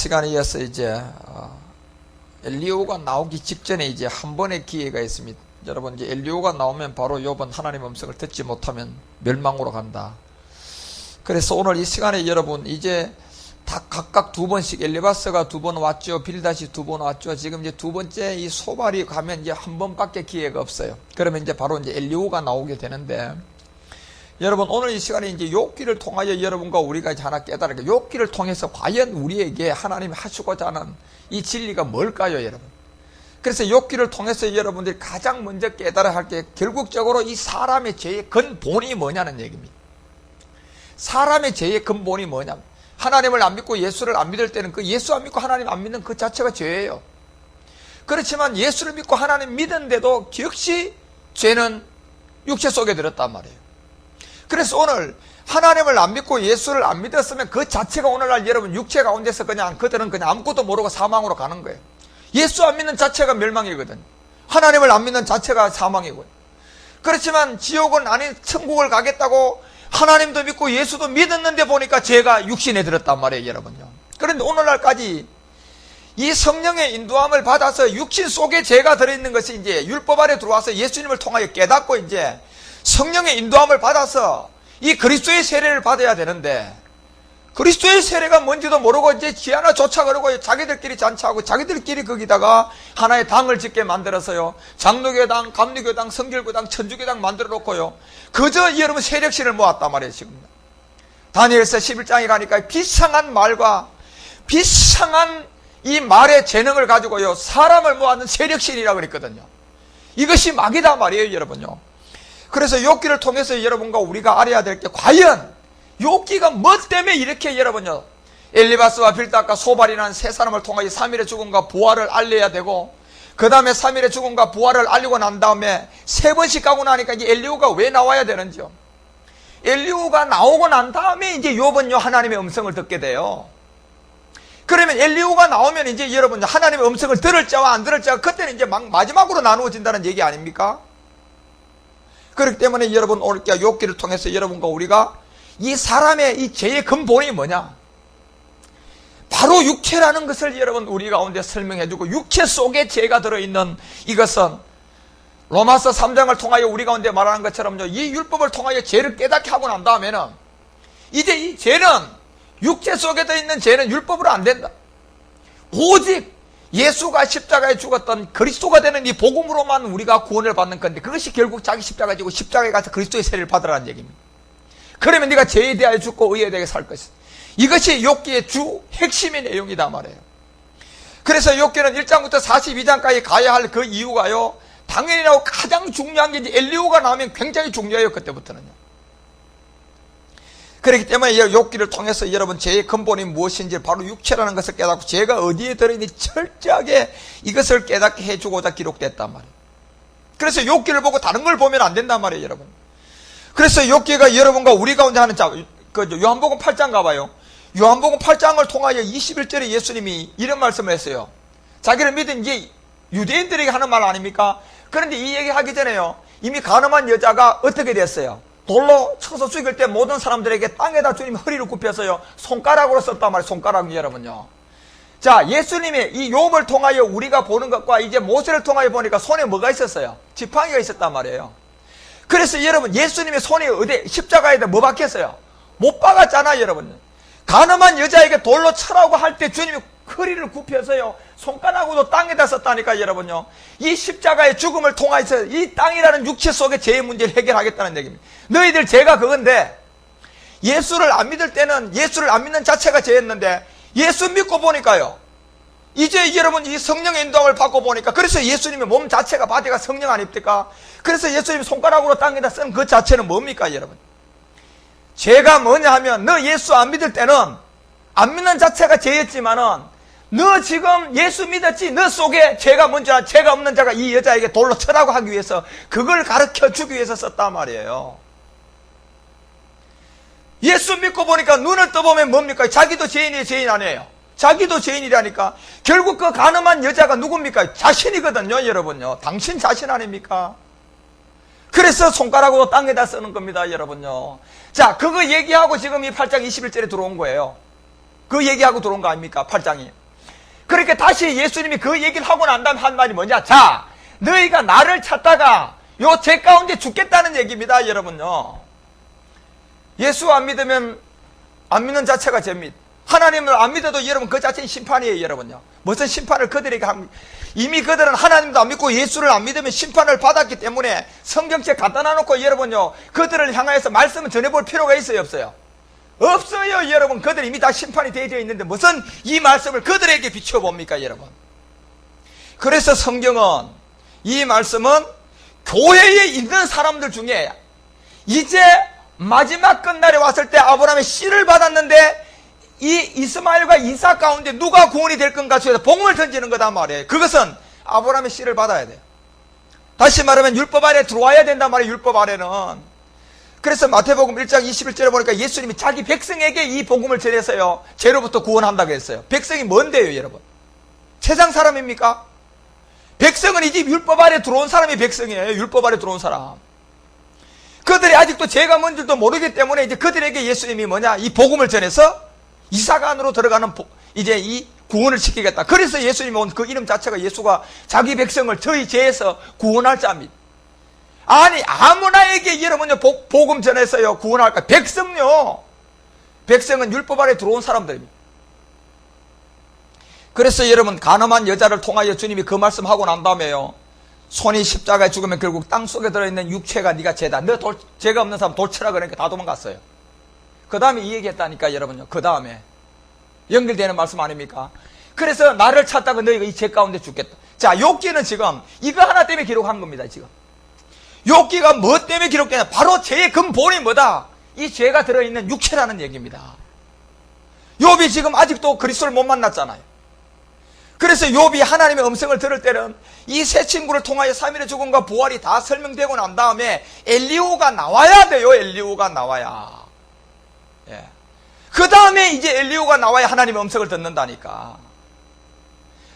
시간에 이어서 이제 엘리야가 나오기 직전에 이제 한 번의 기회가 있습니다. 여러분, 이제 엘리야가 나오면 바로 요번 하나님의 음성을 듣지 못하면 멸망으로 간다. 그래서 오늘 이 시간에 여러분, 이제 다 각각 두 번씩, 엘리바스가 두 번 왔죠. 빌닷이 두 번 왔죠. 지금 이제 두 번째 이 소발이 가면 이제 한 번밖에 기회가 없어요. 그러면 이제 바로 이제 엘리야가 나오게 되는데, 여러분, 오늘 이 시간에 이제 욥기를 통하여 여러분과 우리가 이제 하나 깨달을게요. 욥기를 통해서 과연 우리에게 하나님이 하시고자 하는 이 진리가 뭘까요, 여러분? 그래서 욥기를 통해서 여러분들이 가장 먼저 깨달아야 할 게 결국적으로 이 사람의 죄의 근본이 뭐냐는 얘기입니다. 사람의 죄의 근본이 뭐냐? 하나님을 안 믿고 예수를 안 믿을 때는 그 예수 안 믿고 하나님 안 믿는 그 자체가 죄예요. 그렇지만 예수를 믿고 하나님 믿은데도 역시 죄는 육체 속에 들었단 말이에요. 그래서 오늘 하나님을 안 믿고 예수를 안 믿었으면 그 자체가 오늘날 여러분 육체 가운데서 그냥 그들은 그냥 아무것도 모르고 사망으로 가는 거예요. 예수 안 믿는 자체가 멸망이거든. 하나님을 안 믿는 자체가 사망이거든. 그렇지만 지옥은 아닌 천국을 가겠다고 하나님도 믿고 예수도 믿었는데 보니까 죄가 육신에 들었단 말이에요, 여러분요. 그런데 오늘날까지 이 성령의 인도함을 받아서 육신 속에 죄가 들어있는 것이 이제 율법 안에 들어와서 예수님을 통하여 깨닫고 이제 성령의 인도함을 받아서 이 그리스도의 세례를 받아야 되는데, 그리스도의 세례가 뭔지도 모르고 이제 지 하나 쫓아 그러고 자기들끼리 잔치하고 자기들끼리 거기다가 하나의 당을 짓게 만들어서요, 장로교당, 감리교당, 성결교당, 천주교당 만들어 놓고요, 그저 여러분 세력신을 모았단 말이에요. 지금 다니엘서 11장에 가니까 비상한 말과 비상한 이 말의 재능을 가지고요 사람을 모아는 세력신이라고 그랬거든요. 이것이 막이다 말이에요, 여러분요. 그래서 욥기를 통해서 여러분과 우리가 알아야 될 게, 과연 욥기가 뭐 때문에 이렇게 여러분요 엘리바스와 빌닷과 소발이라는 세 사람을 통하여 3일의 죽음과 부활을 알려야 되고, 그 다음에 3일의 죽음과 부활을 알리고 난 다음에 세 번씩 가고 나니까 이제 엘리야가 왜 나와야 되는지요. 엘리야가 나오고 난 다음에 이제 욥은요 하나님의 음성을 듣게 돼요. 그러면 엘리야가 나오면 이제 여러분 하나님의 음성을 들을 자와 안 들을 자가 그때는 이제 마지막으로 나누어진다는 얘기 아닙니까? 그렇기 때문에 여러분 오늘 욥기를 통해서 여러분과 우리가 이 사람의 이 죄의 근본이 뭐냐? 바로 육체라는 것을 여러분 우리 가운데 설명해주고, 육체 속에 죄가 들어있는 이것은 로마서 3장을 통하여 우리 가운데 말하는 것처럼요, 이 율법을 통하여 죄를 깨닫게 하고 난 다음에는 이제 이 죄는, 육체 속에 들어있는 죄는 율법으로 안 된다. 오직 예수가 십자가에 죽었던 그리스도가 되는 이 복음으로만 우리가 구원을 받는 건데, 그것이 결국 자기 십자가에 지고 십자가에 가서 그리스도의 세례를 받으라는 얘기입니다. 그러면 네가 죄에 대하여 죽고 의에 대해 살 것이다. 이것이 욥기의 주 핵심의 내용이다 말이에요. 그래서 욥기는 1장부터 42장까지 가야 할 그 이유가요, 당연히라고 가장 중요한 게 이제 엘리야가 나오면 굉장히 중요해요, 그때부터는요. 그렇기 때문에 욥기를 통해서 여러분 죄의 근본이 무엇인지 바로 육체라는 것을 깨닫고 죄가 어디에 들어있는지 철저하게 이것을 깨닫게 해주고자 기록됐단 말이에요. 그래서 욥기를 보고 다른 걸 보면 안 된단 말이에요, 여러분. 그래서 욥기가 여러분과 우리 가운데 하는 요한복음 8장 가봐요. 요한복음 8장을 통하여 21절에 예수님이 이런 말씀을 했어요. 자기를 믿은 이게 유대인들에게 하는 말 아닙니까? 그런데 이 얘기 하기 전에요, 이미 간음한 여자가 어떻게 됐어요? 돌로 쳐서 죽일 때 모든 사람들에게 땅에다 주님 허리를 굽혀서요 손가락으로 썼단 말이에요. 손가락, 여러분요. 자, 예수님의 이 욥을 통하여 우리가 보는 것과 이제 모세를 통하여 보니까 손에 뭐가 있었어요? 지팡이가 있었단 말이에요. 그래서 여러분 예수님의 손이 어디 십자가에다 뭐 박혔어요? 못 박았잖아요, 여러분. 간음한 여자에게 돌로 쳐라고 할 때 주님이 허리를 굽혀서요 손가락으로 땅에다 썼다니까, 여러분요. 이 십자가의 죽음을 통해서 이 땅이라는 육체 속의 죄의 문제를 해결하겠다는 얘기입니다. 너희들 죄가 그건데, 예수를 안 믿을 때는 예수를 안 믿는 자체가 죄였는데, 예수 믿고 보니까요 이제 여러분 이 성령의 인도함을 받고 보니까, 그래서 예수님의 몸 자체가 바디가 성령 아닙니까? 그래서 예수님이 손가락으로 땅에다 쓴 그 자체는 뭡니까, 여러분? 죄가 뭐냐 하면, 너 예수 안 믿을 때는 안 믿는 자체가 죄였지만은 너 지금 예수 믿었지, 너 속에 죄가 뭔지 알아? 죄가 없는 자가 이 여자에게 돌로 쳐라고 하기 위해서, 그걸 가르쳐 주기 위해서 썼단 말이에요. 예수 믿고 보니까 눈을 떠보면 뭡니까? 자기도 죄인이에요, 죄인 아니에요? 자기도 죄인이라니까. 결국 그 간음한 여자가 누굽니까? 자신이거든요, 여러분요. 당신 자신 아닙니까? 그래서 손가락으로 땅에다 쓰는 겁니다, 여러분요. 자, 그거 얘기하고 지금 이 8장 21절에 들어온 거예요. 그 얘기하고 들어온 거 아닙니까? 8장이. 그렇게 다시 예수님이 그 얘기를 하고 난 다음에 한 말이 뭐냐? 자, 너희가 나를 찾다가 요 죄 가운데 죽겠다는 얘기입니다, 여러분요. 예수 안 믿으면 안 믿는 자체가 죄입니다. 하나님을 안 믿어도 여러분 그 자체는 심판이에요, 여러분요. 무슨 심판을 그들에게 합니까? 이미 그들은 하나님도 안 믿고 예수를 안 믿으면 심판을 받았기 때문에 성경책 갖다 놔놓고 여러분요, 그들을 향하여서 말씀을 전해볼 필요가 있어요, 없어요? 없어요, 여러분. 그들이 이미 다 심판이 되어 있는데 무슨 이 말씀을 그들에게 비춰봅니까, 여러분? 그래서 성경은, 이 말씀은 교회에 있는 사람들 중에 이제 마지막 끝날에 왔을 때 아브라함의 씨를 받았는데 이 이스마엘과 이삭 가운데 누가 구원이 될 건가 해서 복음을 던지는 거다 말이에요. 그것은 아브라함의 씨를 받아야 돼요. 다시 말하면 율법 아래 들어와야 된단 말이에요, 율법 아래는. 그래서 마태복음 1장 21절에 보니까 예수님이 자기 백성에게 이 복음을 전해서요, 죄로부터 구원한다고 했어요. 백성이 뭔데요, 여러분? 세상 사람입니까? 백성은 이 집 율법 아래 들어온 사람이 백성이에요. 율법 아래 들어온 사람. 그들이 아직도 죄가 뭔 줄도 모르기 때문에 이제 그들에게 예수님이 뭐냐, 이 복음을 전해서 이삭 안으로 들어가는 이제 이 구원을 시키겠다. 그래서 예수님이 온 그 이름 자체가 예수가 자기 백성을 저희 죄에서 구원할 자입니다. 아니, 아무나에게 여러분요, 복음 전해서요, 구원할까? 백성요. 백성은 율법 아래 들어온 사람들입니다. 그래서 여러분, 가늠한 여자를 통하여 주님이 그 말씀하고 난 다음에요, 손이 십자가에 죽으면 결국 땅속에 들어있는 육체가 네가 죄다. 너 죄가 없는 사람 돌치라 그러니까 다 도망갔어요. 그 다음에 이 얘기했다니까, 여러분요. 그 다음에 연결되는 말씀 아닙니까? 그래서 나를 찾다가 너희가 이 죄 가운데 죽겠다. 자, 욥기는 지금 이거 하나 때문에 기록한 겁니다, 지금. 욥기가 뭐 때문에 기록되냐? 바로 죄의 근본이 뭐다? 이 죄가 들어있는 육체라는 얘기입니다. 욥이 지금 아직도 그리스도를 못 만났잖아요. 그래서 욥이 하나님의 음성을 들을 때는 이 세 친구를 통하여 3일의 죽음과 부활이 다 설명되고 난 다음에 엘리후가 나와야 돼요. 엘리후가 나와야. 예. 그 다음에 이제 엘리후가 나와야 하나님의 음성을 듣는다니까.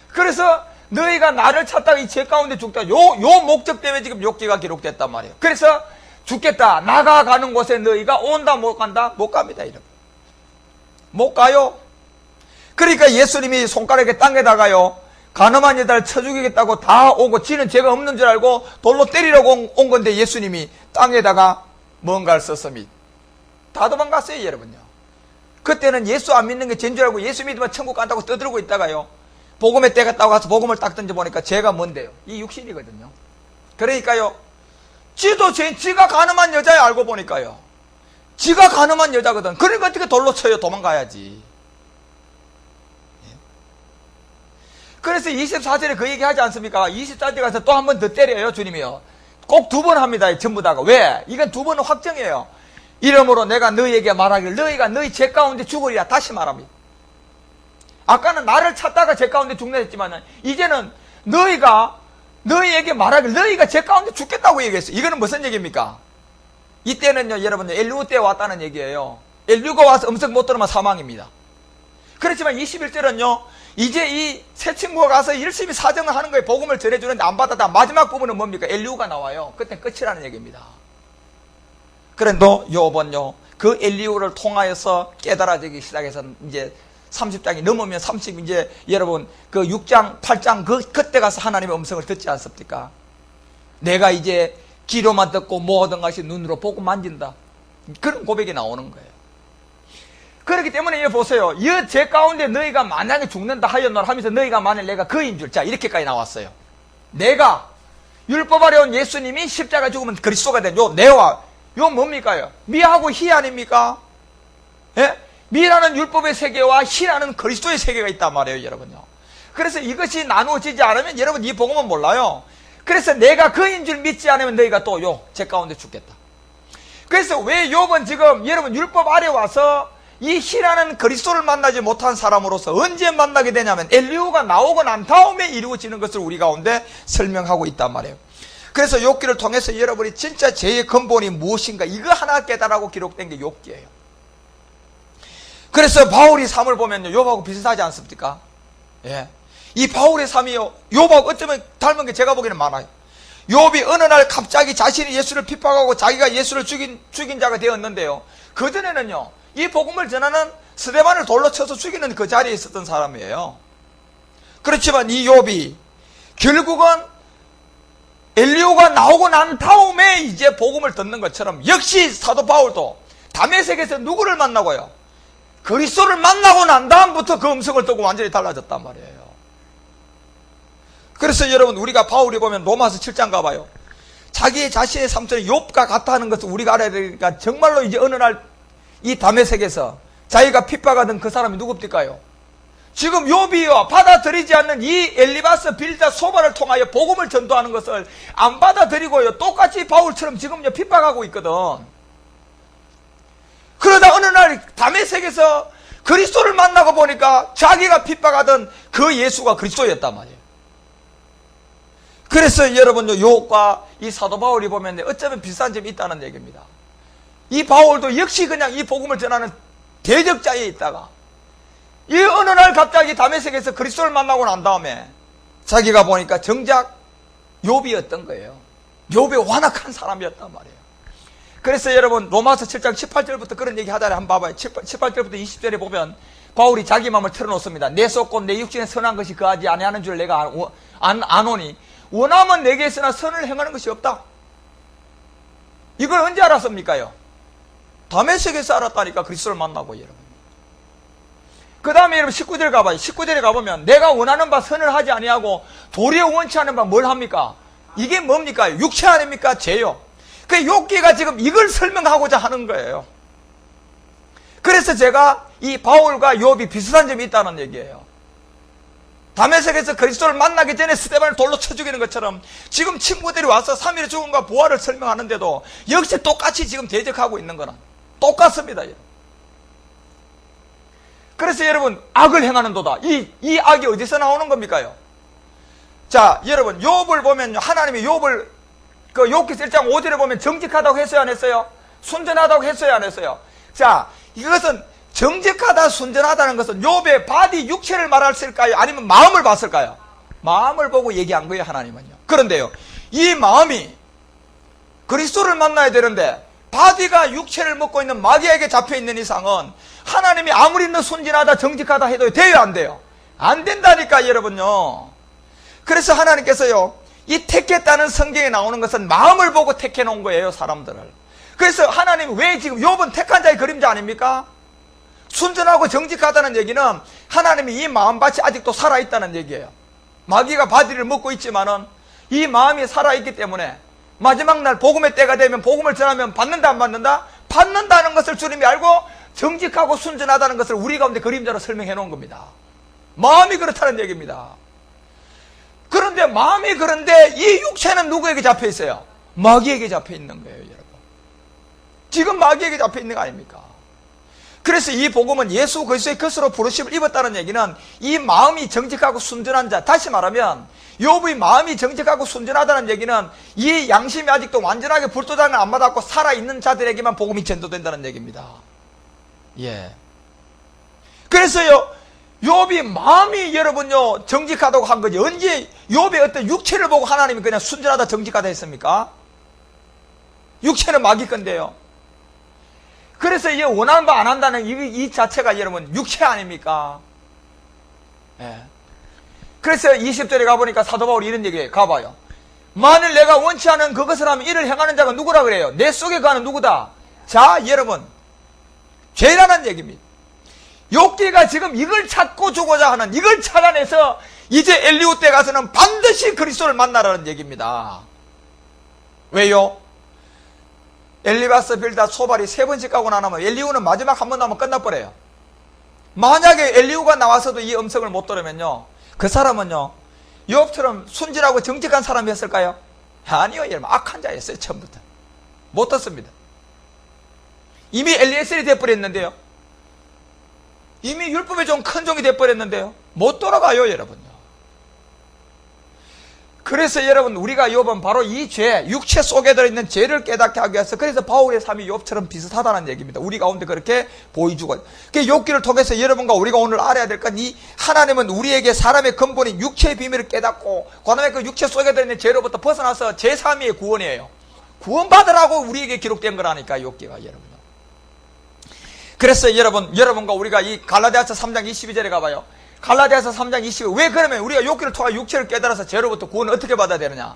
그래서 너희가 나를 찾다가 이 죄 가운데 죽다. 요 목적 때문에 지금 욥기가 기록됐단 말이에요. 그래서 죽겠다. 나가가는 곳에 너희가 온다, 못 간다? 못 갑니다, 이러면. 못 가요. 그러니까 예수님이 손가락에 땅에다가요, 가늠한 여자를 쳐 죽이겠다고 다 오고, 지는 죄가 없는 줄 알고 돌로 때리려고 온 건데 예수님이 땅에다가 뭔가를 썼습니다. 다 도망갔어요, 여러분요. 그때는 예수 안 믿는 게 죄인 줄 알고 예수 믿으면 천국 간다고 떠들고 있다가요, 복음의 때가 따고 가서 복음을 딱 던져보니까 죄가 뭔데요? 이 육신이거든요. 그러니까요, 지도 죄인, 지가 가늠한 여자야, 알고 보니까요. 지가 가늠한 여자거든. 그러니까 어떻게 돌로 쳐요? 도망가야지. 그래서 24절에 그 얘기 하지 않습니까? 24절에 가서 또 한 번 더 때려요, 주님이요. 꼭 2번 합니다, 전부 다가. 왜? 이건 2번은 확정이에요. 이러므로 내가 너희에게 말하기를 너희가 너희 죄 가운데 죽으리라. 다시 말합니다. 아까는 나를 찾다가 죄 가운데 죽는다 했지만 이제는 너희에게 말하기를 너희가 죄 가운데 죽겠다고 얘기했어요. 이거는 무슨 얘기입니까? 이때는요, 여러분, 엘리후 때 왔다는 얘기예요. 엘리후가 와서 음성 못 들으면 사망입니다. 그렇지만 21절은요, 이제 이 세 친구가 가서 열심히 사정을 하는 거예요. 복음을 전해주는데 안 받았다. 마지막 부분은 뭡니까? 엘리후가 나와요. 그때 끝이라는 얘기입니다. 그런데 욥은요, 그 엘리후를 통하여서 깨달아지기 시작해서 이제 30장이 넘으면 이제 여러분 그 6장, 8장 그때 가서 하나님의 음성을 듣지 않습니까? 내가 이제 귀로만 듣고 모든 것이 눈으로 보고 만진다. 그런 고백이 나오는 거예요. 그렇기 때문에 여기 보세요. 이 죄 가운데 너희가 만약에 죽는다 하였노라 하면서 너희가 만일 내가 그인 줄. 자, 이렇게까지 나왔어요. 내가 율법 아래 온 예수님이 십자가 죽으면 그리스도가 된 요 내와 요 뭡니까요? 미하고 희 아닙니까? 예? 미라는 율법의 세계와 희라는 그리스도의 세계가 있단 말이에요, 여러분요. 그래서 이것이 나누어지지 않으면 여러분 이 복음은 몰라요. 그래서 내가 그인 줄 믿지 않으면 너희가 또 요 죄 가운데 죽겠다. 그래서 왜 욥은 지금 여러분 율법 아래 와서 이 희라는 그리스도를 만나지 못한 사람으로서 언제 만나게 되냐면 엘리후가 나오고 난 다음에 이루어지는 것을 우리 가운데 설명하고 있단 말이에요. 그래서 욥기를 통해서 여러분이 진짜 죄의 근본이 무엇인가 이거 하나 깨달라고 기록된 게 욥기예요. 그래서 바울의 삶을 보면요, 욥하고 비슷하지 않습니까? 예. 이 바울의 삶이요, 욥하고 어쩌면 닮은 게 제가 보기에는 많아요. 욥이 어느 날 갑자기 자신이 예수를 핍박하고 자기가 예수를 죽인 자가 되었는데요, 그전에는요, 이 복음을 전하는 스데반을 돌로 쳐서 죽이는 그 자리에 있었던 사람이에요. 그렇지만 이 욥이 결국은 엘리야가 나오고 난 다음에 이제 복음을 듣는 것처럼 역시 사도 바울도 다메섹에서 누구를 만나고요? 그리스도를 만나고 난 다음부터 그 음성을 듣고 완전히 달라졌단 말이에요. 그래서 여러분, 우리가 바울이 보면 로마서 7장 가봐요. 자기 자신의 삶처럼 욥과 같다는 것을 우리가 알아야 되니까, 정말로 이제 어느 날 이 다메섹에서 자기가 핍박하던 그 사람이 누굽니까요? 지금 욥이요, 받아들이지 않는 이 엘리바스, 빌다, 소바를 통하여 복음을 전도하는 것을 안 받아들이고요, 똑같이 바울처럼 지금요 핍박하고 있거든. 그러다 어느 날 다메섹에서 그리스도를 만나고 보니까 자기가 핍박하던 그 예수가 그리스도였단 말이에요. 그래서 여러분요, 욥과 이 사도 바울이 보면 어쩌면 비슷한 점이 있다는 얘기입니다. 이 바울도 역시 그냥 이 복음을 전하는 대적자에 있다가 이 어느 날 갑자기 다메섹에서 그리스도를 만나고 난 다음에 자기가 보니까 정작 욥이었던 거예요. 욥이 완악한 사람이었단 말이에요. 그래서 여러분, 로마서 7장 18절부터 그런 얘기 하잖아요. 한번 봐봐요. 18절부터 20절에 보면 바울이 자기 마음을 털어놓습니다. 내 속고 내 육신에 선한 것이 그하지 아니하는 줄 내가 아노니 원하면 내게 있으나 선을 행하는 것이 없다. 이걸 언제 알았습니까요? 다메섹에서 알았다니까, 그리스도를 만나고. 여러분, 그 다음에 여러분 19절 가봐요. 19절에 가보면 내가 원하는 바 선을 하지 아니하고 도리어 원치 않은 바 뭘 합니까? 이게 뭡니까? 육체 아닙니까? 죄요. 그 욥기가 지금 이걸 설명하고자 하는 거예요. 그래서 제가 이 바울과 욥이 비슷한 점이 있다는 얘기예요. 다메섹에서 그리스도를 만나기 전에 스데반을 돌로 쳐 죽이는 것처럼 지금 친구들이 와서 3일의 죽음과 부활을 설명하는데도 역시 똑같이 지금 대적하고 있는 거는 똑같습니다. 그래서 여러분, 악을 행하는 도다. 이 악이 어디서 나오는 겁니까요? 자, 여러분, 욥을 보면요, 하나님이 욥을 그 욥기 1장 5절에 보면 정직하다고 했어요, 안 했어요? 순전하다고 했어요, 안 했어요? 자, 이것은 정직하다, 순전하다는 것은 욥의 바디, 육체를 말했을까요? 아니면 마음을 봤을까요? 마음을 보고 얘기한 거예요, 하나님은요. 그런데요, 이 마음이 그리스도를 만나야 되는데 바디가 육체를 먹고 있는 마귀에게 잡혀있는 이상은 하나님이 아무리 너 순진하다, 정직하다 해도 돼요, 안 돼요? 안 된다니까, 여러분요. 그래서 하나님께서요, 이 택했다는 성경에 나오는 것은 마음을 보고 택해 놓은 거예요, 사람들을. 그래서 하나님이 왜 지금 욥은 택한 자의 그림자 아닙니까? 순전하고 정직하다는 얘기는 하나님이 이 마음밭이 아직도 살아있다는 얘기예요. 마귀가 바디를 먹고 있지만은 이 마음이 살아있기 때문에 마지막 날 복음의 때가 되면 복음을 전하면 받는다, 안 받는다? 받는다는 것을 주님이 알고 정직하고 순전하다는 것을 우리 가운데 그림자로 설명해 놓은 겁니다. 마음이 그렇다는 얘기입니다. 그런데 마음이 그런데 이 육체는 누구에게 잡혀 있어요? 마귀에게 잡혀 있는 거예요, 여러분. 지금 마귀에게 잡혀 있는 거 아닙니까? 그래서 이 복음은 예수 그리스도의 것으로 부르심을 입었다는 얘기는 이 마음이 정직하고 순전한 자, 다시 말하면 욥의 마음이 정직하고 순전하다는 얘기는 이 양심이 아직도 완전하게 불도장을 안 받았고 살아있는 자들에게만 복음이 전도된다는 얘기입니다. 예. 그래서요, 욥이 마음이 여러분요 정직하다고 한 거지, 언제 욥의 어떤 육체를 보고 하나님이 그냥 순전하다, 정직하다 했습니까? 육체는 마귀 건데요. 그래서 이제 원하는 바 안 한다는 이 자체가 여러분 육체 아닙니까? 예. 그래서 20절에 가보니까 사도 바울이 이런 얘기해요. 가봐요. 만일 내가 원치 않은 그것을 하면 이를 행하는 자가 누구라 그래요? 내 속에 가는 누구다? 자, 여러분, 죄라는 얘기입니다. 욥기가 지금 이걸 찾고 주고자 하는, 이걸 찾아내서 이제 엘리후 때 가서는 반드시 그리스도를 만나라는 얘기입니다. 왜요? 엘리바스, 빌다, 소발이 3번씩 가고 나면 엘리후는 마지막 한 번 나면 끝나버려요. 만약에 엘리후가 나와서도 이 음성을 못 들으면요, 그 사람은요 욥처럼 순진하고 정직한 사람이었을까요? 아니요, 여러분, 악한 자였어요. 처음부터 못 듣습니다. 이미 엘리에셀이 돼버렸는데요, 이미 율법에 좀 큰 종이 돼버렸는데요, 못 돌아가요, 여러분요. 그래서 여러분, 우리가 욥은 바로 이 죄, 육체 속에 들어있는 죄를 깨닫게 하기 위해서, 그래서 바울의 삶이 욥처럼 비슷하다는 얘기입니다. 우리 가운데 그렇게 보여주고, 그 욥기를 통해서 여러분과 우리가 오늘 알아야 될 건, 이 하나님은 우리에게 사람의 근본인 육체의 비밀을 깨닫고, 그 다음에 그 육체 속에 들어있는 죄로부터 벗어나서 제3위의 구원이에요. 구원받으라고 우리에게 기록된 거라니까, 욥기가, 여러분. 그래서 여러분과 우리가 이 갈라디아서 3장 22절에 가봐요. 갈라디아서 3장 22절. 왜 그러면 우리가 욕기를 통하여 육체를 깨달아서 죄로부터 구원을 어떻게 받아야 되느냐?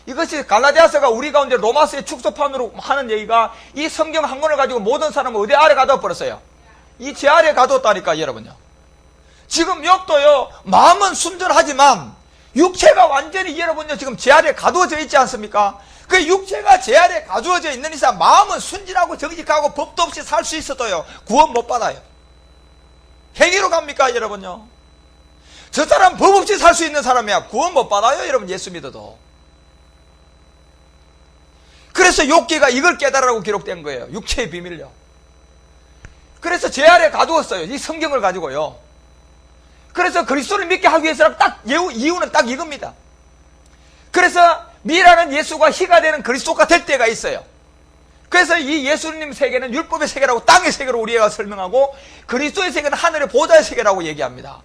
이것이 갈라디아서가 우리 가운데 로마서의 축소판으로 하는 얘기가 이 성경 한 권을 가지고 모든 사람을 어디 아래 가둬 버렸어요? 이 죄 아래 가뒀다니까 여러분요. 지금 욕도요, 마음은 순전하지만 육체가 완전히 여러분요 지금 죄 아래 가두어져 있지 않습니까? 그 육체가 죄 아래 가두어져 있는 이상 마음은 순진하고 정직하고 법도 없이 살 수 있어도요 구원 못 받아요. 행위로 갑니까 여러분요? 저 사람 법 없이 살 수 있는 사람이야. 구원 못 받아요 여러분. 예수 믿어도. 그래서 욥기가 이걸 깨달으라고 기록된 거예요. 육체의 비밀요. 그래서 죄 아래 가두었어요. 이 성경을 가지고요. 그래서 그리스도를 믿게 하기 위해서는 딱 이유는 딱 이겁니다. 그래서 미라는 예수가 희가 되는 그리스도가 될 때가 있어요. 그래서 이 예수님 세계는 율법의 세계라고 땅의 세계로 우리가 설명하고 그리스도의 세계는 하늘의 보좌의 세계라고 얘기합니다.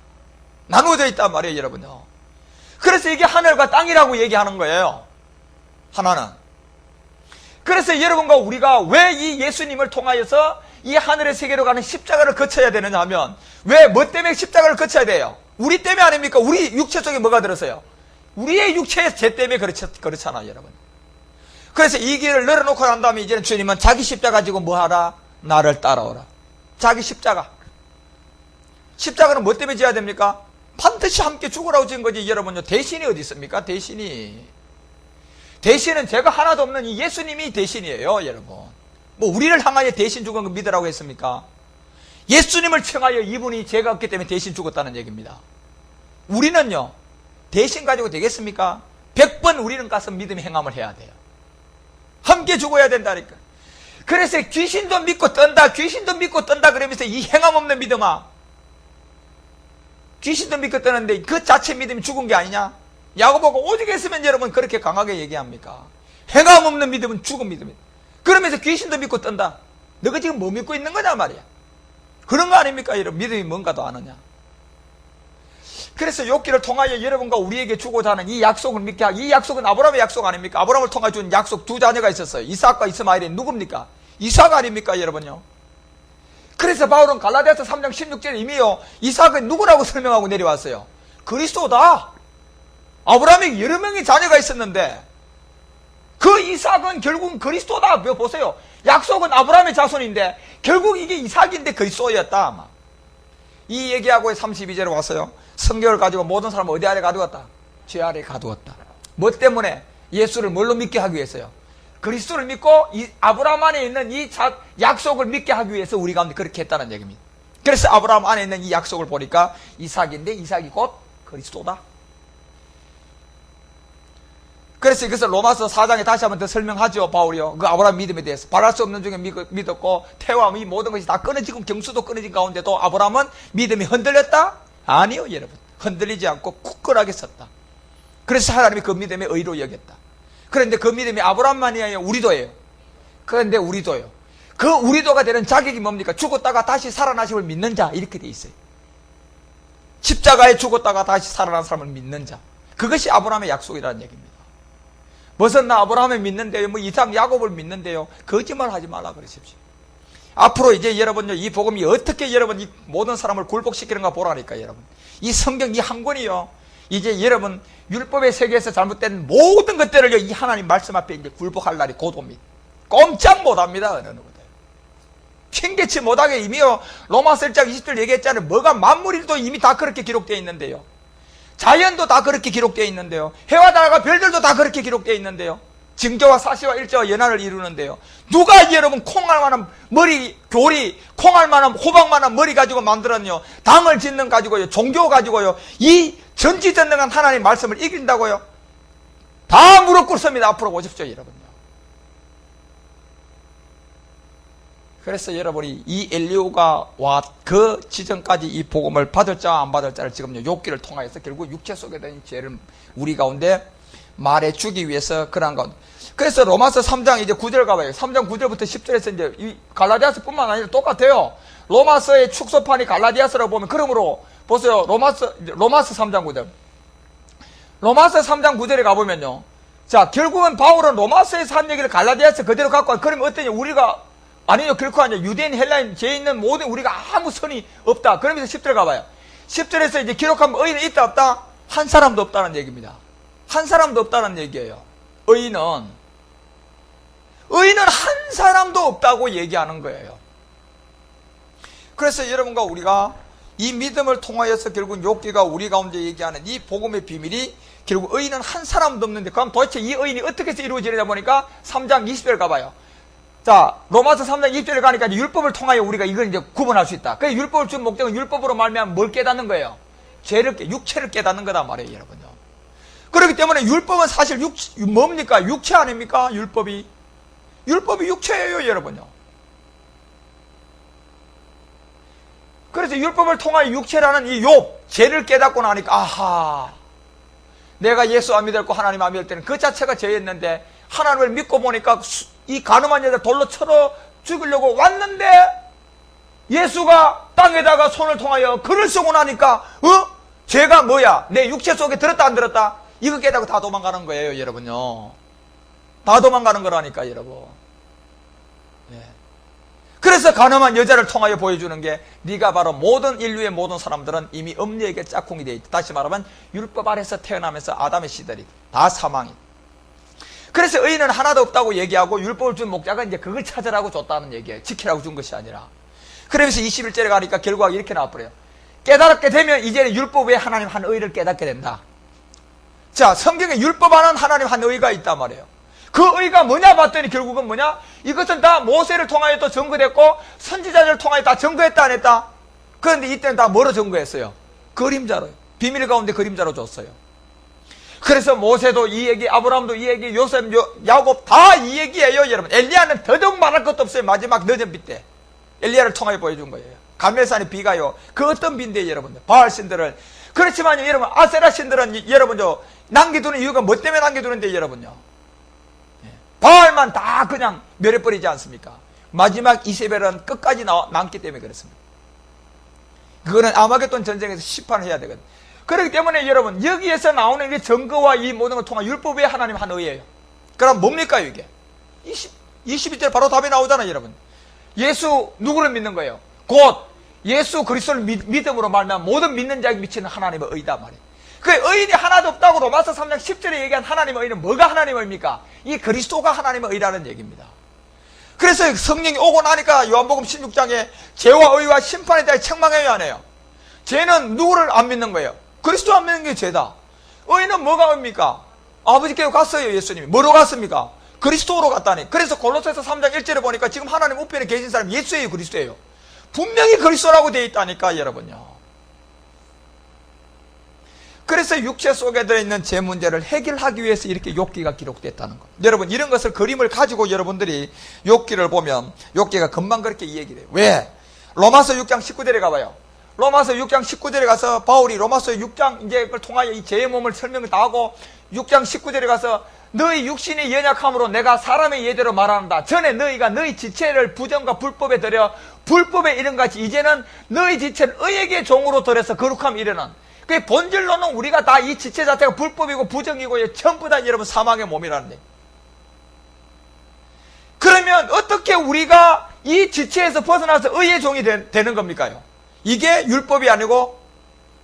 나누어져 있단 말이에요 여러분요. 그래서 이게 하늘과 땅이라고 얘기하는 거예요. 하나는. 그래서 여러분과 우리가 왜 이 예수님을 통하여서 이 하늘의 세계로 가는 십자가를 거쳐야 되느냐 하면 왜 뭐 때문에 십자가를 거쳐야 돼요? 우리 때문에 아닙니까? 우리 육체 속에 뭐가 들었어요? 우리의 육체의 죄 때문에 그렇잖아요 여러분. 그래서 이 길을 열어놓고 난 다음에 이제는 주님은 자기 십자가 가지고 뭐 하라? 나를 따라오라. 자기 십자가. 십자가는 뭐 때문에 지어야 됩니까? 반드시 함께 죽으라고 지은 거지 여러분요. 대신이 어디 있습니까? 대신은 죄가 하나도 없는 이 예수님이 대신이에요 여러분. 뭐 우리를 향하여 대신 죽은 거 믿으라고 했습니까? 예수님을 청하여 이분이 죄가 없기 때문에 대신 죽었다는 얘기입니다. 우리는요 대신 가지고 되겠습니까? 100번 우리는 가서 믿음의 행함을 해야 돼요. 함께 죽어야 된다니까. 그래서 귀신도 믿고 떤다 그러면서 이 행함 없는 믿음아, 귀신도 믿고 떠는데 그 자체 믿음이 죽은 게 아니냐? 야고보가 오직 했으면 여러분 그렇게 강하게 얘기합니까? 행함 없는 믿음은 죽은 믿음이다. 그러면서 귀신도 믿고 떤다. 너가 지금 뭐 믿고 있는 거냐 말이야. 그런 거 아닙니까? 여러분 믿음이 뭔가도 아느냐. 그래서 욥기를 통하여 여러분과 우리에게 주고자 하는 이 약속을 믿게 하고, 이 약속은 아브라함의 약속 아닙니까? 아브라함을 통하여 준 약속 두 자녀가 있었어요. 이삭과 이스마엘이 누굽니까? 이삭 아닙니까 여러분요? 그래서 바울은 갈라디아서 3장 16절에 이미요 이삭은 누구라고 설명하고 내려왔어요? 그리스도다. 아브라함이 여러 명의 자녀가 있었는데 그 이삭은 결국은 그리스도다. 보세요. 약속은 아브라함의 자손인데 결국 이게 이삭인데 그리스도였다. 아마. 이 얘기하고 32절에 왔어요. 성경을 가지고 모든 사람을 어디 아래 가두었다? 죄 아래 가두었다. 뭐 때문에? 예수를 뭘로 믿게 하기 위해서요? 그리스도를 믿고 이 아브라함 안에 있는 이 약속을 믿게 하기 위해서 우리 가운데 그렇게 했다는 얘기입니다. 그래서 아브라함 안에 있는 이 약속을 보니까 이삭인데 이삭이 곧 그리스도다. 그래서 이것을 로마서 4장에 다시 한번 더 설명하죠. 바울이요. 그 아브라함 믿음에 대해서 바랄 수 없는 중에 믿었고 태와 이 모든 것이 다 끊어지고 경수도 끊어진 가운데도 아브라함은 믿음이 흔들렸다? 아니요 여러분. 흔들리지 않고 굳건하게 섰다. 그래서 하나님이 그 믿음의 의로 여겼다. 그런데 그 믿음이 아브라함만이 아니에요. 우리도예요. 그런데 우리도요. 그 우리도가 되는 자격이 뭡니까? 죽었다가 다시 살아나심을 믿는 자. 이렇게 돼 있어요. 십자가에 죽었다가 다시 살아난 사람을 믿는 자. 그것이 아브라함의 약속이라는 얘기입니다. 무슨 나 아브라함을 믿는데요, 뭐 이삭 야곱을 믿는데요, 거짓말 하지 말라 그러십시오. 앞으로 이제 여러분요, 이 복음이 어떻게 여러분 이 모든 사람을 굴복시키는가 보라니까 여러분. 이 성경 이 한 권이요, 이제 여러분 율법의 세계에서 잘못된 모든 것들을요, 이 하나님 말씀 앞에 이제 굴복할 날이 곧 옵니다. 꼼짝 못합니다 어느 누구도. 핑계치 못하게 이미요 로마서 1장 20절 얘기했잖아요. 뭐가 만물일도 이미 다 그렇게 기록되어 있는데요. 자연도 다 그렇게 기록되어 있는데요. 해와 달과 별들도 다 그렇게 기록되어 있는데요. 징조와 사시와 일조와 연한을 이루는데요. 누가 여러분 콩알만한 머리, 교리, 콩알만한 호박만한 머리 가지고 만들었요. 당을 짓는 가지고요. 종교 가지고요. 이 전지전능한 하나님 말씀을 이긴다고요. 다 무릎 꿇습니다. 앞으로 오십시오 여러분요. 그래서 여러분이 이 엘리오가 와 그 지점까지 이 복음을 받을 자와 안 받을 자를 지금요 욥기를 통하여서 결국 육체 속에 든 죄를 우리 가운데 말해 주기 위해서 그런 것. 그래서 로마서 3장 이제 9절 가봐요. 3장 9절부터 10절에서 이제 이 갈라디아서뿐만 아니라 똑같아요. 로마서의 축소판이 갈라디아서라고 보면 그러므로 보세요. 로마서 3장 9절. 로마서 3장 9절에 가보면요. 자, 결국은 바울은 로마서에서 한 얘기를 갈라디아서 그대로 갖고 와. 그러면 어떠냐? 우리가 아니요, 결코 아니요. 유대인, 헬라인, 죄 있는 모든 우리가 아무 선이 없다. 그러면서 10절 가봐요. 10절에서 이제 기록하면 의인은 있다 없다? 한 사람도 없다는 얘기입니다. 한 사람도 없다는 얘기예요. 의인은 한 사람도 없다고 얘기하는 거예요. 그래서 여러분과 우리가 이 믿음을 통하여서 결국 욥기가 우리 가운데 얘기하는 이 복음의 비밀이 결국 의인은 한 사람도 없는데, 그럼 도대체 이 의인이 어떻게 해서 이루어지느냐 보니까 3장 20절 가봐요. 자, 로마서 3장 20절에 가니까 율법을 통하여 우리가 이걸 이제 구분할 수 있다. 그 율법을 준 목적은 율법으로 말미암아 뭘 깨닫는 거예요? 육체를 깨닫는 거다 말이에요, 여러분요. 그렇기 때문에 율법은 사실 뭡니까? 육체 아닙니까? 율법이 육체예요, 여러분요. 그래서 율법을 통하여 육체라는 이 죄를 깨닫고 나니까, 아하, 내가 예수 안 믿었고 하나님 안 믿을 때는 그 자체가 죄였는데, 하나님을 믿고 보니까 이 가늠한 여자 돌로 쳐서 죽이려고 왔는데, 예수가 땅에다가 손을 통하여 글을 쓰고 나니까, 죄가 뭐야? 내 육체 속에 들었다 안 들었다? 이거 깨닫고 다 도망가는 거예요, 여러분요. 다 도망가는 거라니까, 여러분. 예. 그래서 가늠한 여자를 통하여 보여주는 게, 네가 바로 모든 인류의 모든 사람들은 이미 엄니에게 짝꿍이 되어 있다. 다시 말하면 율법 아래서 태어나면서 아담의 씨들이 다 사망이. 그래서 의인은 하나도 없다고 얘기하고, 율법을 준 목자가 이제 그걸 찾으라고 줬다는 얘기예요. 지키라고 준 것이 아니라. 그러면서 21절에 가니까 결과가 이렇게 나와버려요. 깨달게 되면 이제는 율법 외에 하나님 한 의를 깨닫게 된다. 자, 성경에 율법 안은 하나님 한 의가 있단 말이에요. 그 의가 뭐냐 봤더니 결국은 뭐냐? 이것은 다 모세를 통하여 또 증거됐고 선지자들을 통하여 다 증거했다 안 했다? 그런데 이때는 다 뭐로 증거했어요? 그림자로요. 비밀 가운데 그림자로 줬어요. 그래서 모세도 이 얘기, 아브라함도 이 얘기, 요셉, 야곱 다 이 얘기예요, 여러분. 엘리야는 더더욱 말할 것도 없어요. 마지막 늦은 비 때 엘리야를 통하여 보여준 거예요. 갈멜산의 비가요. 그 어떤 비인데, 여러분들. 바알 신들을. 그렇지만 여러분, 아세라 신들은 여러분 남겨두는 이유가 뭐 때문에 남겨두는데, 여러분요. 바알만 다 그냥 멸해버리지 않습니까? 마지막 이세벨은 끝까지 남기 때문에 그렇습니다. 그거는 아마겟돈 전쟁에서 심판을 해야 되거든요. 그렇기 때문에 여러분, 여기에서 나오는 이 증거와 이 모든 걸 통한 율법에 하나님 한 의예요. 그럼 뭡니까 이게? 22절 바로 답이 나오잖아요, 여러분. 예수 누구를 믿는 거예요? 곧 예수 그리스도를 믿음으로 말하면 모든 믿는 자에게 미치는 하나님의 의다 말이에요. 그 의인이 하나도 없다고 로마서 3장 10절에 얘기한 하나님의 의는 뭐가 하나님의 의입니까? 이 그리스도가 하나님의 의라는 얘기입니다. 그래서 성령이 오고 나니까 요한복음 16장에 죄와 의와 심판에 대해 책망해야 하네요. 죄는 누구를 안 믿는 거예요? 그리스도 안 믿는 게 죄다. 의는 뭐가 의입니까? 아버지께로 갔어요, 예수님이. 뭐로 갔습니까? 그리스도로 갔다니. 그래서 골로새서 3장 1절에 보니까 지금 하나님 우편에 계신 사람이 예수예요, 그리스도예요. 분명히 그리스도라고 되어 있다니까, 여러분요. 그래서 육체 속에 들어있는 죄 문제를 해결하기 위해서 이렇게 욥기가 기록됐다는 것. 여러분, 이런 것을 그림을 가지고 여러분들이 욥기를 보면 욥기가 금방 그렇게 이 얘기를 해요. 왜? 로마서 6장 19절에 가봐요. 로마서 6장 19절에 가서 바울이 로마서 6장 이제 그걸 통하여 이 죄의 몸을 설명을 다 하고 6장 19절에 가서 너희 육신이 연약함으로 내가 사람의 예대로 말한다. 전에 너희가 너희 지체를 부정과 불법에 들여 불법에 이른 같이 이제는 너희 지체를 의에게 종으로 들여서 거룩함 이르는. 그 본질로는 우리가 다 이 지체 자체가 불법이고 부정이고 전부 다 여러분 사망의 몸이라는 얘기. 그러면 어떻게 우리가 이 지체에서 벗어나서 의의 종이 되는 겁니까요? 이게 율법이 아니고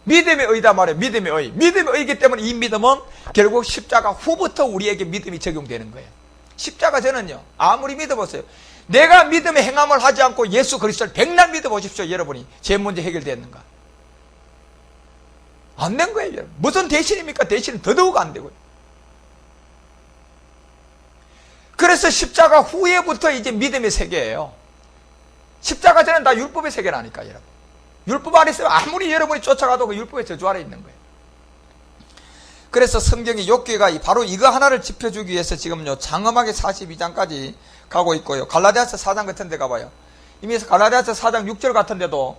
믿음의 의다 말이에요. 믿음의 의. 믿음의 의이기 때문에 이 믿음은 결국 십자가 후부터 우리에게 믿음이 적용되는 거예요. 십자가 전은요, 아무리 믿어보세요. 내가 믿음의 행함을 하지 않고 예수 그리스도를 백날 믿어보십시오. 여러분이 죄 문제 해결되었는가? 안 된 거예요, 여러분. 무슨 대신입니까? 대신은 더더욱 안 되고요. 그래서 십자가 후에부터 이제 믿음의 세계예요. 십자가 전은 다 율법의 세계라니까, 여러분. 율법 안에 있으면 아무리 여러분이 쫓아가도 그 율법의 저주 아래 있는 거예요. 그래서 성경이 욥기가 바로 이거 하나를 짚어주기 위해서 지금요 장엄하게 42장까지 가고 있고요. 갈라디아서 4장 같은 데 가봐요. 이미 갈라디아서 4장 6절 같은 데도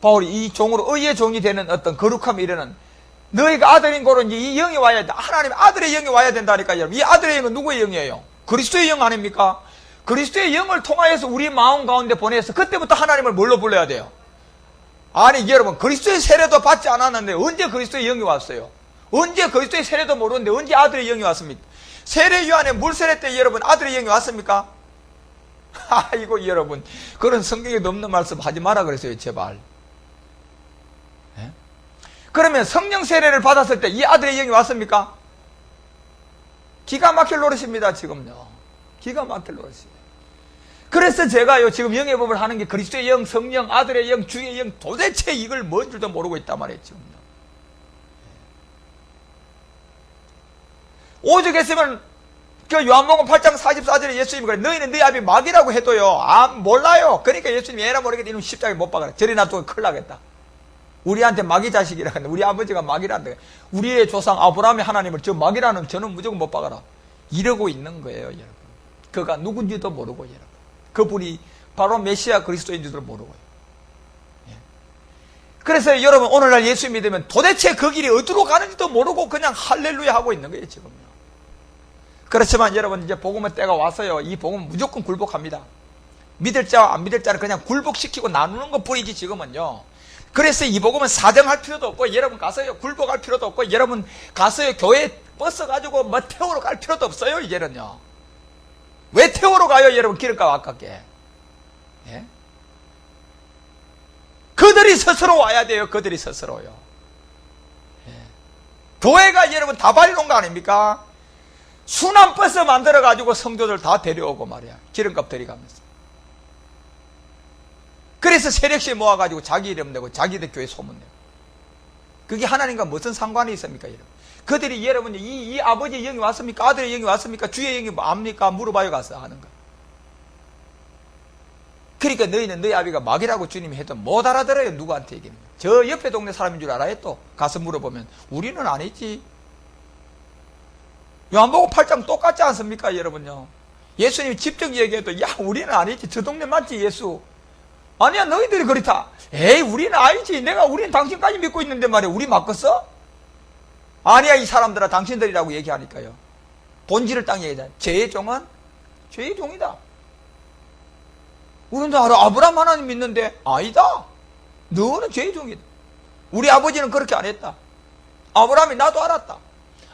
바울이 이 종으로 의의 종이 되는 어떤 거룩함이 이르는 너희가 아들인 고로 이제 이 영이 와야 된다. 하나님의 아들의 영이 와야 된다니까. 여러분, 이 아들의 영은 누구의 영이에요? 그리스도의 영 아닙니까? 그리스도의 영을 통하여서 우리 마음 가운데 보내서 그때부터 하나님을 뭘로 불러야 돼요? 아니 여러분, 그리스도의 세례도 받지 않았는데 언제 그리스도의 영이 왔어요? 언제 그리스도의 세례도 모르는데 언제 아들의 영이 왔습니까? 세례 요한의 물세례 때 여러분 아들의 영이 왔습니까? 아이고 여러분, 그런 성경에도 없는 말씀 하지 마라 그랬어요, 제발. 예? 그러면 성령 세례를 받았을 때 이 아들의 영이 왔습니까? 기가 막힐 노릇입니다, 지금요. 기가 막힐 노릇이에요. 그래서 제가요, 지금 영의 법을 하는 게 그리스도의 영, 성령, 아들의 영, 주의 영, 도대체 이걸 뭔 줄도 모르고 있단 말이에요, 지금요. 오죽 했으면, 요한복음 8장 44절에 예수님이 그래, 너희는 너희 아비 마귀라고 해도요, 몰라요. 그러니까 예수님이 에라 모르겠다, 이놈 십자가에 못 박아라. 저리 놔두고 큰일 나겠다. 우리한테 마귀 자식이라 하는데, 우리 아버지가 마귀란다. 우리의 조상 아브라함의 하나님을 저 마귀라는 저는 무조건 못 박아라. 이러고 있는 거예요, 여러분. 그가 누군지도 모르고, 여러분. 그분이 바로 메시아 그리스도인지도 모르고요. 예. 그래서 여러분, 오늘날 예수 믿으면 도대체 그 길이 어디로 가는지도 모르고 그냥 할렐루야 하고 있는 거예요, 지금요. 그렇지만 여러분, 이제 복음의 때가 왔어요. 이 복음은 무조건 굴복합니다. 믿을 자와 안 믿을 자를 그냥 굴복시키고 나누는 것 뿐이지, 지금은요. 그래서 이 복음은 사정할 필요도 없고, 여러분 가서요, 굴복할 필요도 없고, 여러분 가서요, 교회 버스 가지고 뭐 태우러 갈 필요도 없어요, 이제는요. 왜 태우러 가요, 여러분? 기름값 아깝게. 예? 그들이 스스로 와야 돼요, 그들이 스스로요. 예. 교회가 여러분 다 발려놓은 거 아닙니까? 순환버스 만들어가지고 성도들 다 데려오고 말이야. 기름값 들이가면서. 그래서 세력시 모아가지고 자기 이름 내고 자기들 교회 소문내고. 그게 하나님과 무슨 상관이 있습니까, 여러분? 그들이 여러분, 이 아버지의 영이 왔습니까? 아들의 영이 왔습니까? 주의 영이 압니까? 물어봐요, 가서 하는 거. 그러니까 너희는 너희 아비가 마귀라고 주님이 해도 못 알아들어요, 누구한테 얘기는. 저 옆에 동네 사람인 줄 알아요, 또. 가서 물어보면. 우리는 아니지. 요한복음 8장 똑같지 않습니까, 여러분요? 예수님이 직접 얘기해도, 야, 우리는 아니지. 저 동네 맞지, 예수? 아니야, 너희들이 그렇다. 에이, 우리는 아니지. 우리는 당신까지 믿고 있는데 말이야. 우리 맞겠어? 아니야, 이 사람들아, 당신들이라고 얘기하니까요. 본질을 딱 얘기하잖아요. 죄의 종은 죄의 종이다. 우리는 알아. 아브라함 하나님 믿는데, 아니다. 너는 죄의 종이다. 우리 아버지는 그렇게 안 했다. 아브라함이 나도 알았다.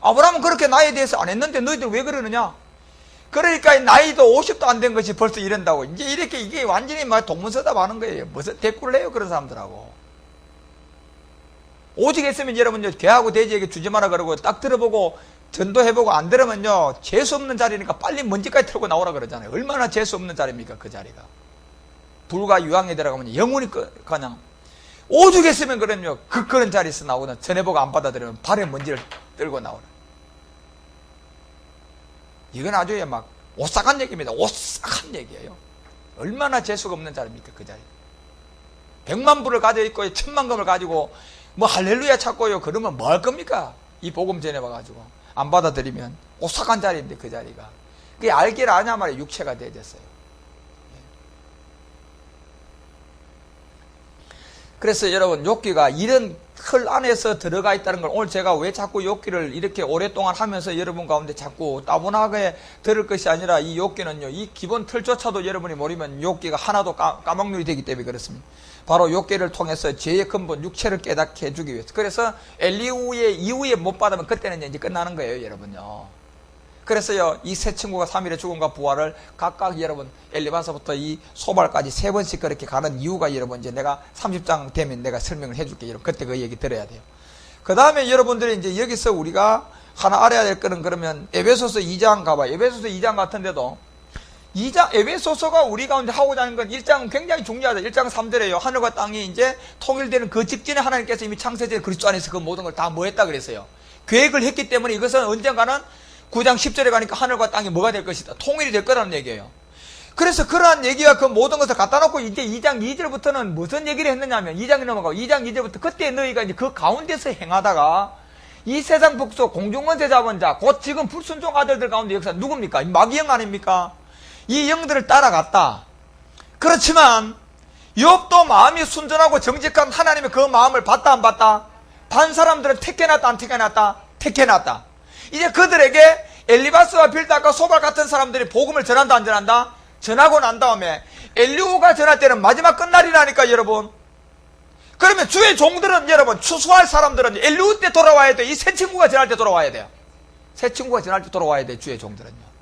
아브라함은 그렇게 나에 대해서 안 했는데 너희들 왜 그러느냐? 그러니까 나이도 50도 안 된 것이 벌써 이런다고. 이제 이렇게 이게 완전히 막 동문서답 하는 거예요. 무슨 대꾸를 해요, 그런 사람들하고. 오직 했으면 여러분요, 개하고 돼지에게 주지 마라 그러고 딱 들어보고 전도해보고 안 들으면요, 재수 없는 자리니까 빨리 먼지까지 털고 나오라 그러잖아요. 얼마나 재수 없는 자리입니까, 그 자리가. 불과 유황에 들어가면 영혼이 그냥. 오죽 했으면 그럼요, 그런 자리에서 나오거나 전해보고 안 받아들이면 발에 먼지를 떨고 나오라. 이건 아주 막 오싹한 얘기입니다. 오싹한 얘기예요. 얼마나 재수가 없는 자리입니까, 그 자리. 100만 불을 가지고 있고 1000만 금을 가지고 뭐 할렐루야 찾고요. 그러면 뭐 할 겁니까? 이 복음 전해봐가지고 안 받아들이면 오싹한 자리인데, 그 자리가. 그게 알기를 아냐 말이에요. 육체가 되어졌어요. 그래서 여러분, 욥기가 이런 틀 안에서 들어가 있다는 걸, 오늘 제가 왜 자꾸 욥기를 이렇게 오랫동안 하면서 여러분 가운데 자꾸 따분하게 들을 것이 아니라, 이 욥기는요, 이 기본 틀조차도 여러분이 모르면 욥기가 하나도 까먹누리 되기 때문에 그렇습니다. 바로 욥기를 통해서 죄의 근본, 육체를 깨닫게 해주기 위해서. 그래서 엘리후의 이후에 못 받으면 그때는 이제 끝나는 거예요, 여러분요. 그래서요, 이 세 친구가 3일의 죽음과 부활을 각각 여러분, 엘리바서부터 이 소발까지 3번씩 그렇게 가는 이유가 여러분, 이제 내가 30장 되면 내가 설명을 해줄게. 여러분, 그때 그 얘기 들어야 돼요. 그 다음에 여러분들이 이제 여기서 우리가 하나 알아야 될 거는, 그러면 에베소서 2장 가봐요. 에베소서 2장 같은데도 2장, 에베소서가 우리 가운데 하고자 하는 건 1장은 굉장히 중요하다. 1장 3절에요. 하늘과 땅이 이제 통일되는 그 직전에 하나님께서 이미 창세전에 그리스도 안에서 그 모든 걸 다 뭐 했다 그랬어요. 계획을 했기 때문에 이것은 언젠가는 9장 10절에 가니까 하늘과 땅이 뭐가 될 것이다. 통일이 될 거라는 얘기예요. 그래서 그러한 얘기와 그 모든 것을 갖다 놓고 이제 2장 2절부터는 무슨 얘기를 했느냐 하면, 2장이 넘어가고 2장 2절부터 그때 너희가 이제 그 가운데서 행하다가 이 세상 북소 공중권세 잡은 자, 곧 지금 불순종 아들들 가운데 역사 누굽니까? 마귀영 아닙니까? 이 영들을 따라갔다. 그렇지만 욥도 마음이 순전하고 정직한 하나님의 그 마음을 봤다 안 봤다? 반 사람들은 택해놨다 안 택해놨다? 택해놨다. 이제 그들에게 엘리바스와 빌다가 소발 같은 사람들이 복음을 전한다 안 전한다? 전하고 난 다음에 엘리후가 전할 때는 마지막 끝날이라니까, 여러분. 그러면 주의 종들은, 여러분, 추수할 사람들은 엘리후 때 돌아와야 돼. 이 새 친구가 전할 때 돌아와야 돼요. 새 친구가 전할 때 돌아와야 돼, 주의 종들은요.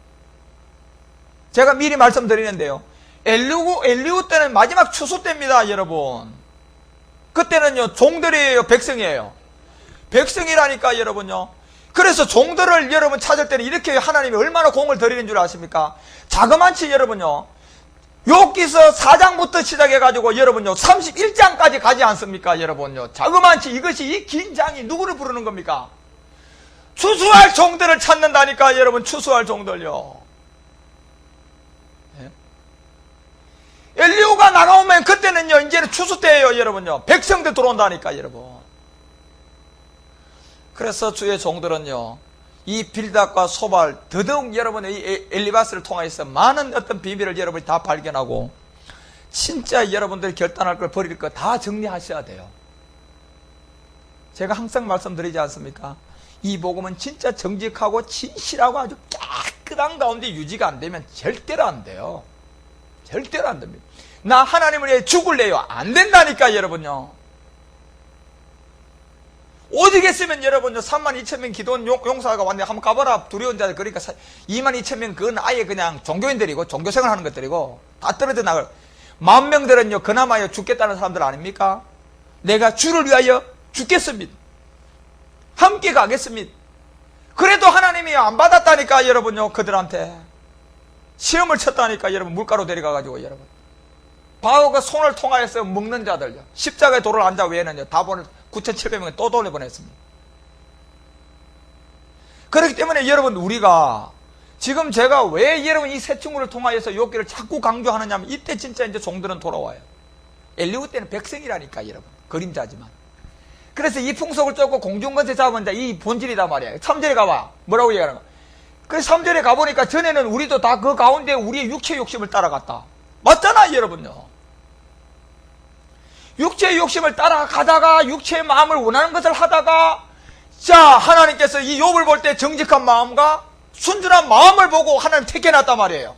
제가 미리 말씀드리는데요, 엘리후 때는 마지막 추수 때입니다, 여러분. 그때는요, 종들이에요, 백성이에요. 백성이라니까, 여러분요. 그래서 종들을 여러분 찾을 때는 이렇게 하나님이 얼마나 공을 들이는 줄 아십니까? 자그만치 여러분요, 욥기서 4장부터 시작해가지고 여러분요, 31장까지 가지 않습니까, 여러분요. 자그만치 이것이 이 긴 장이 누구를 부르는 겁니까? 추수할 종들을 찾는다니까, 여러분. 추수할 종들요. 엘리후가 나가오면 그때는요, 이제는 추수 때예요, 여러분요. 백성들 들어온다니까, 여러분. 그래서 주의 종들은요, 이 빌닷과 소발, 더더욱 여러분의 이 엘리바스를 통해서 많은 어떤 비밀을 여러분이 다 발견하고, 진짜 여러분들이 결단할 걸 버릴 거 다 정리하셔야 돼요. 제가 항상 말씀드리지 않습니까? 이 복음은 진짜 정직하고 진실하고 아주 깨끗한 가운데 유지가 안 되면 절대로 안 돼요. 절대로 안 됩니다. 나 하나님을 위해 죽을래요. 안 된다니까, 여러분요. 오직 했으면 여러분요, 32,000명 기도원 용사가 왔는데 한번 가봐라. 두려운 자들. 그러니까 22,000명 그건 아예 그냥 종교인들이고 종교생활 하는 것들이고 다 떨어져 나갈. 10,000명들은요, 그나마요 죽겠다는 사람들 아닙니까? 내가 주를 위하여 죽겠습니다. 함께 가겠습니다. 그래도 하나님이 안 받았다니까, 여러분요. 그들한테 시험을 쳤다니까, 여러분. 물가로 데려가가지고, 여러분. 바오가 손을 통하여서 먹는 자들요, 십자가에 돌을 앉아 외에는요, 다 보내 9,700명을 또 돌려보냈습니다. 그렇기 때문에 여러분, 우리가 지금 제가 왜 여러분 이 세 친구를 통하여서 욥기를 자꾸 강조하느냐면, 이때 진짜 이제 종들은 돌아와요. 엘리후 때는 백성이라니까, 여러분. 그림자지만. 그래서 이 풍속을 쫓고 공중건세 잡은 자, 이 본질이다 말이에요. 3절에 가봐. 뭐라고 얘기하는 거야? 그래서 3절에 가보니까 전에는 우리도 다 그 가운데 우리의 육체 욕심을 따라갔다. 맞잖아, 여러분요. 육체의 욕심을 따라가다가 육체의 마음을 원하는 것을 하다가, 자, 하나님께서 이 욥을 볼 때 정직한 마음과 순전한 마음을 보고 하나님 택해놨단 말이에요.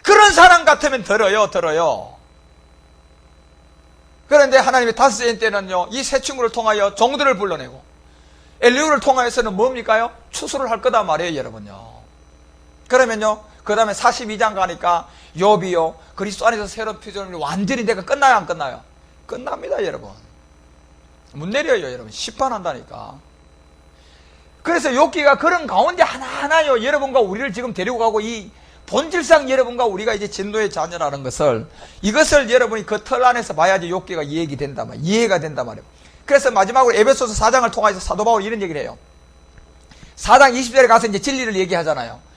그런 사람 같으면 들어요. 그런데 하나님의 다섯째 때는요, 이 세 친구를 통하여 종들을 불러내고 엘리후를 통하여서는 뭡니까요? 추수를 할 거다 말이에요, 여러분요. 그러면요, 그 다음에 42장 가니까 욥이요, 그리스도 안에서 새로운 표준을 완전히 내가 끝나요, 안 끝나요? 끝납니다, 여러분. 문 내려요, 여러분. 심판한다니까. 그래서 욥기가 그런 가운데 하나하나요, 여러분과 우리를 지금 데리고 가고, 이 본질상 여러분과 우리가 이제 진노의 자녀라는 것을, 이것을 여러분이 그 틀 안에서 봐야지 욥기가 이해가 된단 말이에요. 그래서 마지막으로 에베소서 4장을 통해서 사도 바울이 이런 얘기를 해요. 4장 20절에 가서 이제 진리를 얘기하잖아요.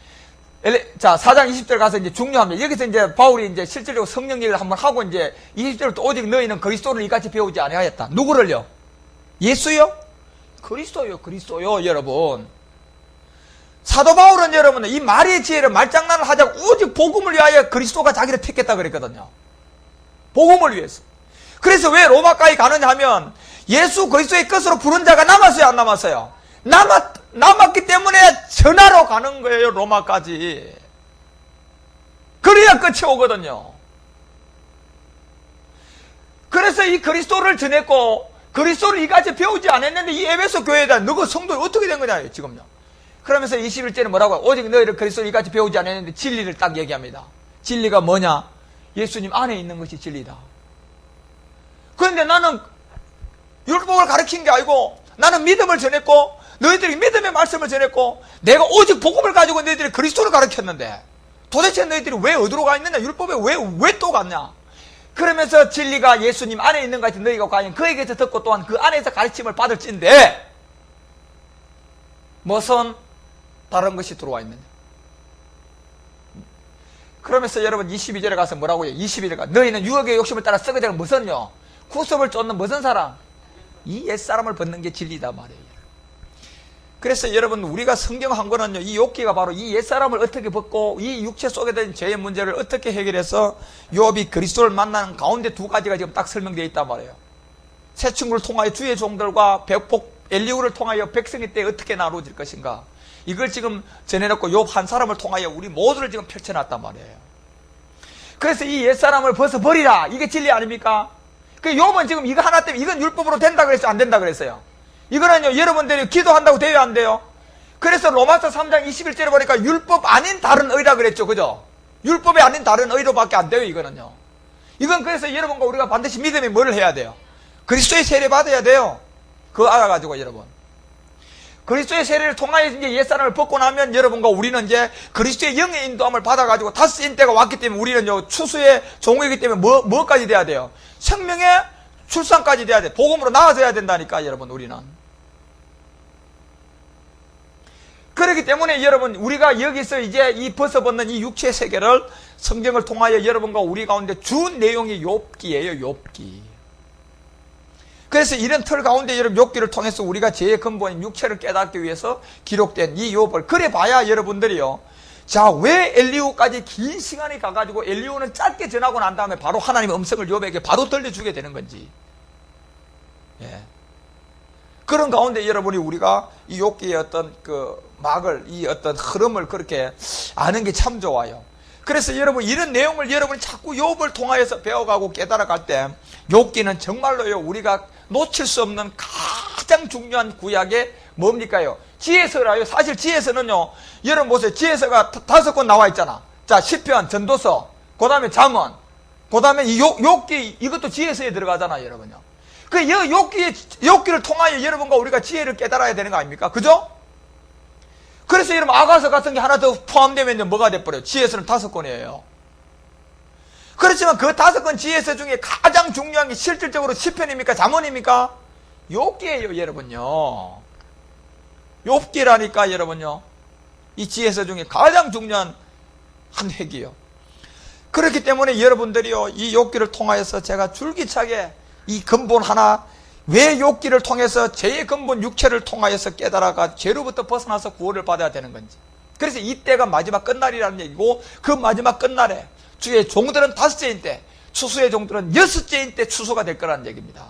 자, 4장 20절 가서 이제 중요합니다. 여기서 이제 바울이 이제 실질적으로 성령 얘기를 한번 하고, 이제 20절부터 오직 너희는 그리스도를 이같이 배우지 아니하였다. 누구를요? 예수요? 그리스도요, 여러분. 사도 바울은 여러분, 이 말의 지혜를 말장난을 하자고 오직 복음을 위하여 그리스도가 자기를 택했다 그랬거든요. 복음을 위해서. 그래서 왜 로마까지 가느냐 하면, 예수 그리스도의 것으로 부른 자가 남았어요, 안 남았어요? 남았기 때문에 전하러 가는 거예요, 로마까지. 그래야 끝이 오거든요. 그래서 이 그리스도를 전했고, 그리스도를 이같이 배우지 않았는데, 이 에베소 교회에 대한 너가 성도는 어떻게 된 거냐, 지금요. 그러면서 21절에 뭐라고 해요? 오직 너희를 그리스도를 이같이 배우지 않았는데, 진리를 딱 얘기합니다. 진리가 뭐냐? 예수님 안에 있는 것이 진리다. 그런데 나는 율법을 가르친 게 아니고, 나는 믿음을 전했고, 너희들이 믿음의 말씀을 전했고, 내가 오직 복음을 가지고 너희들이 그리스도를 가르쳤는데, 도대체 너희들이 왜 어디로 가 있느냐? 율법에 왜 또 갔냐? 그러면서 진리가 예수님 안에 있는 것 같이 너희가 과연 그에게서 듣고 또한 그 안에서 가르침을 받을진데, 무슨 다른 것이 들어와 있느냐? 그러면서 여러분 22절에 가서 뭐라고 해요? 22절에 가서 너희는 유혹의 욕심을 따라 썩게 되는 무슨요? 구습을 쫓는 무슨 사람? 이 옛사람을 벗는 게 진리다 말이에요. 그래서 여러분, 우리가 성경 한 거는요, 이 욥기가 바로 이 옛사람을 어떻게 벗고 이 육체 속에 든 죄의 문제를 어떻게 해결해서 욥이 그리스도를 만나는 가운데 두 가지가 지금 딱 설명되어 있단 말이에요. 새 친구를 통하여 주의 종들과 엘리후를 통하여 백성의 때 어떻게 나누어질 것인가, 이걸 지금 전해놓고 욥 한 사람을 통하여 우리 모두를 지금 펼쳐놨단 말이에요. 그래서 이 옛사람을 벗어버리라, 이게 진리 아닙니까? 그 욥은 지금 이거 하나 때문에 이건 율법으로 된다 그랬어요, 안 된다 그랬어요? 이거는요, 여러분들이 기도한다고 돼요, 안 돼요? 그래서 로마서 3장 21절에 보니까 율법 아닌 다른 의라 그랬죠, 그죠? 율법이 아닌 다른 의로밖에 안 돼요, 이거는요. 이건 그래서 여러분과 우리가 반드시 믿음이 뭘 해야 돼요? 그리스도의 세례 받아야 돼요. 그거 알아가지고 여러분. 그리스도의 세례를 통하여 이제 옛사람을 벗고 나면 여러분과 우리는 이제 그리스도의 영의 인도함을 받아가지고 다스린 때가 왔기 때문에 우리는 추수의 종이기 때문에 뭐까지 돼야 돼요? 생명의 출산까지 돼야 돼. 복음으로 나아져야 된다니까, 여러분, 우리는. 그렇기 때문에 여러분, 우리가 여기서 이제 이 벗어벗는 이 육체 세계를 성경을 통하여 여러분과 우리 가운데 준 내용이 욥기예요, 욥기. 그래서 이런 틀 가운데 여러분 욥기를 통해서 우리가 죄의 근본인 육체를 깨닫기 위해서 기록된 이 욥을 그래 봐야 여러분들이요. 자, 왜 엘리후까지 긴 시간이 가가지고 엘리후는 짧게 전하고 난 다음에 바로 하나님의 음성을 욥에게 바로 들려주게 되는 건지. 예. 그런 가운데 여러분이 우리가 이 욥기의 어떤 그 막을, 이 어떤 흐름을 그렇게 아는 게 참 좋아요. 그래서 여러분 이런 내용을 여러분이 자꾸 욥을 통하여서 배워가고 깨달아갈 때 욥기는 정말로요 우리가 놓칠 수 없는 가장 중요한 구약의 뭡니까요? 지혜서라요. 사실 지혜서는요, 여러분 보세요. 지혜서가 5권 나와 있잖아. 자, 시편, 전도서, 그 다음에 잠언, 그 다음에 이 욥기, 이것도 지혜서에 들어가잖아요, 여러분요. 그 욥기를 통하여 여러분과 우리가 지혜를 깨달아야 되는 거 아닙니까? 그죠? 그래서 여러분 아가서 같은 게 하나 더 포함되면 뭐가 돼버려요? 지혜서는 5권이에요. 그렇지만 그 5권 지혜서 중에 가장 중요한 게 실질적으로 시편입니까? 잠언입니까? 욥기예요, 여러분요. 욥기라니까, 여러분요. 이 지혜서 중에 가장 중요한 한 획이요. 그렇기 때문에 여러분들이요, 이 욥기를 통하여서 제가 줄기차게 이 근본 하나, 왜 욥기를 통해서 죄의 근본 육체를 통하여서 깨달아가 죄로부터 벗어나서 구원을 받아야 되는 건지. 그래서 이때가 마지막 끝날이라는 얘기고, 그 마지막 끝날에 주의 종들은 5째인 때, 추수의 종들은 6째인 때 추수가 될 거라는 얘기입니다.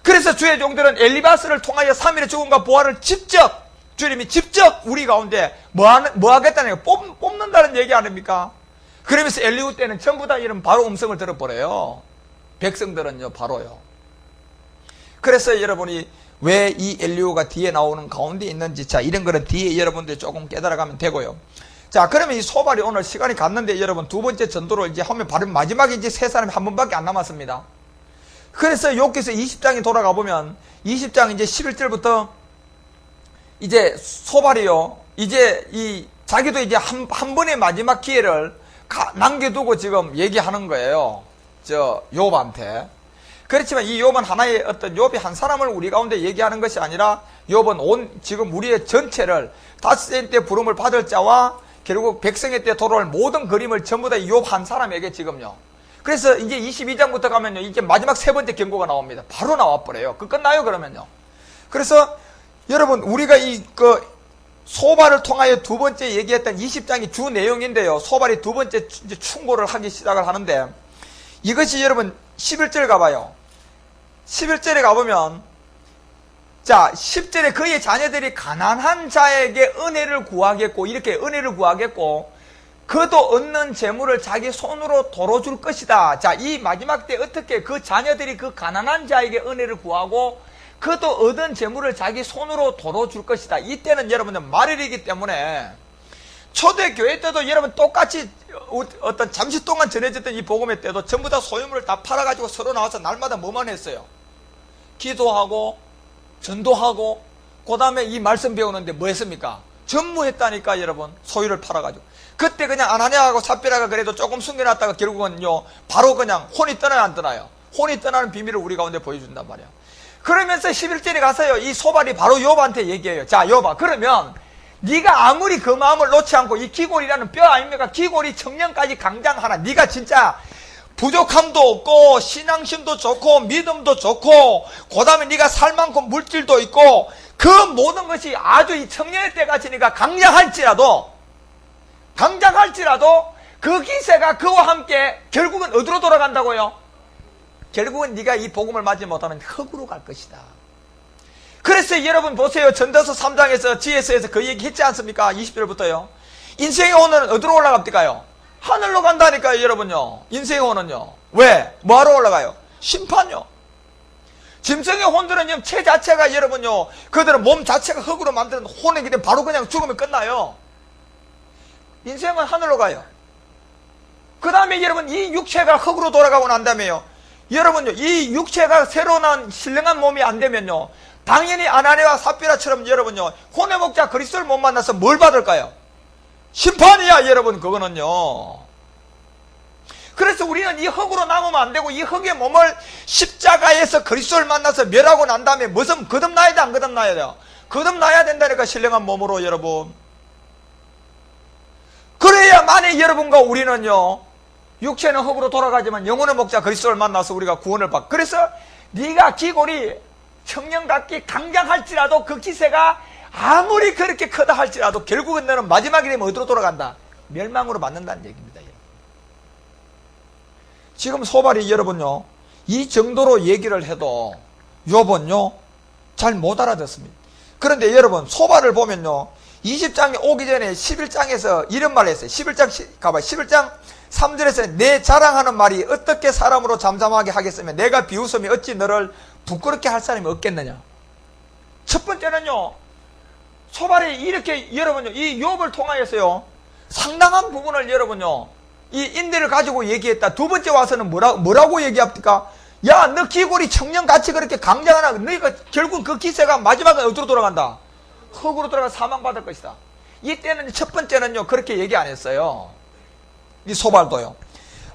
그래서 주의 종들은 엘리바스를 통하여 3일의 죽음과 부활을 직접, 주님이 직접 우리 가운데 뭐 하겠다는 얘기, 뽑는다는 얘기 아닙니까? 그러면서 엘리후 때는 전부 다 이런 바로 음성을 들어버려요. 백성들은요, 바로요. 그래서 여러분이 왜 이 엘리후가 뒤에 나오는 가운데 있는지, 자, 이런 거는 뒤에 여러분들이 조금 깨달아가면 되고요. 자, 그러면 이 소발이 오늘 시간이 갔는데 여러분 두 번째 전도를 이제 하면 바로 마지막에 이제 세 사람이 한 번밖에 안 남았습니다. 그래서 욥기서 20장에 돌아가 보면 20장 이제 11절부터 이제 소발이요. 이제 자기도 이제 한 번의 마지막 기회를 남겨두고 지금 얘기하는 거예요. 욥한테. 그렇지만 이 욥은 하나의 어떤 욥이 한 사람을 우리 가운데 얘기하는 것이 아니라 욥은 지금 우리의 전체를 다스린 때 부름을 받을 자와 결국 백성의 때 돌아올 모든 그림을 전부 다 욥 한 사람에게 지금요. 그래서 이제 22장부터 가면요. 이제 마지막 세 번째 경고가 나옵니다. 바로 나와버려요. 끝나요, 그러면요. 그래서 여러분, 우리가 소발을 통하여 두 번째 얘기했던 20장이 주 내용인데요. 소발이 두 번째 이제 충고를 하기 시작을 하는데 이것이 여러분 11절 가봐요. 11절에 가보면 자, 10절에 그의 자녀들이 가난한 자에게 은혜를 구하겠고, 이렇게 은혜를 구하겠고, 그도 얻는 재물을 자기 손으로 도로 줄 것이다. 자, 이 마지막 때 어떻게 그 자녀들이 그 가난한 자에게 은혜를 구하고, 그도 얻은 재물을 자기 손으로 도로 줄 것이다. 이때는 여러분들 말일이기 때문에, 초대교회 때도 여러분 똑같이 어떤 잠시 동안 전해졌던 이 복음의 때도 전부 다 소유물을 다 팔아가지고 서로 나와서 날마다 뭐만 했어요? 기도하고, 전도하고, 그 다음에 이 말씀 배우는데 뭐 했습니까? 전무했다니까, 여러분. 소유를 팔아가지고. 그때 그냥 아나니아하고 삽비라가 그래도 조금 숨겨놨다가 결국은요, 바로 그냥 혼이 떠나요, 안 떠나요? 혼이 떠나는 비밀을 우리 가운데 보여준단 말이야. 그러면서 11절에 가서요, 이 소발이 바로 욥한테 얘기해요. 자, 욥아, 그러면 네가 아무리 그 마음을 놓지 않고 이 기골이라는 뼈 아닙니까? 기골이 청년까지 강장하나. 네가 진짜 부족함도 없고 신앙심도 좋고 믿음도 좋고 그 다음에 네가 살 만큼 물질도 있고 그 모든 것이 아주 이 청년의 때가 지니까 강장할지라도 그 기세가 그와 함께 결국은 어디로 돌아간다고요? 결국은 네가 이 복음을 맞지 못하면 흙으로 갈 것이다. 그래서 여러분 보세요. 전도서 3장에서 지혜서에서 그 얘기 했지 않습니까? 20절부터요. 인생의 혼은 어디로 올라갑니까요? 하늘로 간다니까요, 여러분요. 인생의 혼은요. 왜? 뭐하러 올라가요? 심판요. 짐승의 혼들은 체 자체가 여러분요, 그들은 몸 자체가 흙으로 만드는 혼이기 때문에 바로 그냥 죽으면 끝나요. 인생은 하늘로 가요. 그 다음에 여러분 이 육체가 흙으로 돌아가고 난 다음에요. 여러분요, 이 육체가 새로 난 신령한 몸이 안 되면요, 당연히 아나니아와 삽비라처럼 여러분요, 혼의 목자 그리스도를 못 만나서 뭘 받을까요? 심판이야, 여러분. 그거는요. 그래서 우리는 이 흙으로 남으면 안 되고 이 흙의 몸을 십자가에서 그리스도를 만나서 멸하고 난 다음에 무슨 거듭나야 돼, 안 거듭나야 돼요? 거듭나야 된다니까, 신령한 몸으로. 여러분, 그래야만이 여러분과 우리는요, 육체는 흙으로 돌아가지만 영혼의 목자 그리스도를 만나서 우리가 구원을 받고, 그래서 네가 기골이 청년같기 강장할지라도 그 기세가 아무리 그렇게 크다 할지라도 결국은 너는 마지막이 되면 어디로 돌아간다? 멸망으로 맞는다는 얘기입니다. 지금 소발이 여러분요, 이 정도로 얘기를 해도 욥은요 잘 못 알아듣습니다. 그런데 여러분, 소발을 보면요, 20장에 오기 전에 11장에서 이런 말을 했어요. 11장 3절에서 내 자랑하는 말이 어떻게 사람으로 잠잠하게 하겠으며 내가 비웃음이 어찌 너를 부끄럽게 할 사람이 없겠느냐. 첫 번째는요, 소발이 이렇게 여러분요, 이 욥을 통하여서요 상당한 부분을 여러분요 이 인내를 가지고 얘기했다. 두 번째 와서는 뭐라고 얘기합니까? 야, 너 기골이 청년같이 그렇게 강장하나, 너희가 결국 그 기세가 마지막에 어디로 돌아간다? 흙으로 돌아가 사망받을 것이다. 이때는 첫 번째는요 그렇게 얘기 안 했어요, 이 소발도요.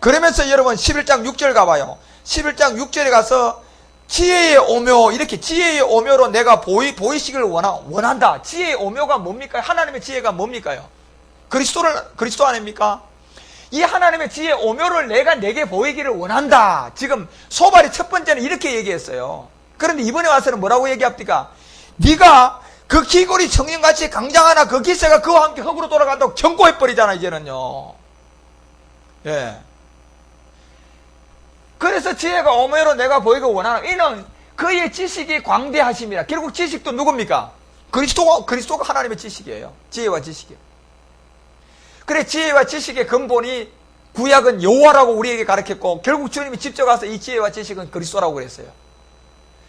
그러면서 여러분 11장 6절 가봐요. 11장 6절에 가서 지혜의 오묘, 이렇게 지혜의 오묘로 내가 보이시기를 원한다. 지혜의 오묘가 뭡니까? 하나님의 지혜가 뭡니까요? 그리스도 아닙니까? 이 하나님의 지혜의 오묘를 내게 보이기를 원한다. 지금 소발이 첫 번째는 이렇게 얘기했어요. 그런데 이번에 와서는 뭐라고 얘기합니까? 네가 그 기골이 청년같이 강장하나 그 기세가 그와 함께 흙으로 돌아간다고 경고해버리잖아, 이제는요. 예. 그래서 지혜가 오묘로 내가 보이고 원하는, 이는 그의 지식이 광대하심이라. 결국 지식도 누굽니까? 그리스도가 하나님의 지식이에요. 지혜와 지식이에요. 그래, 지혜와 지식의 근본이 구약은 여호와라고 우리에게 가르쳤고, 결국 주님이 직접 가서 이 지혜와 지식은 그리스도라고 그랬어요.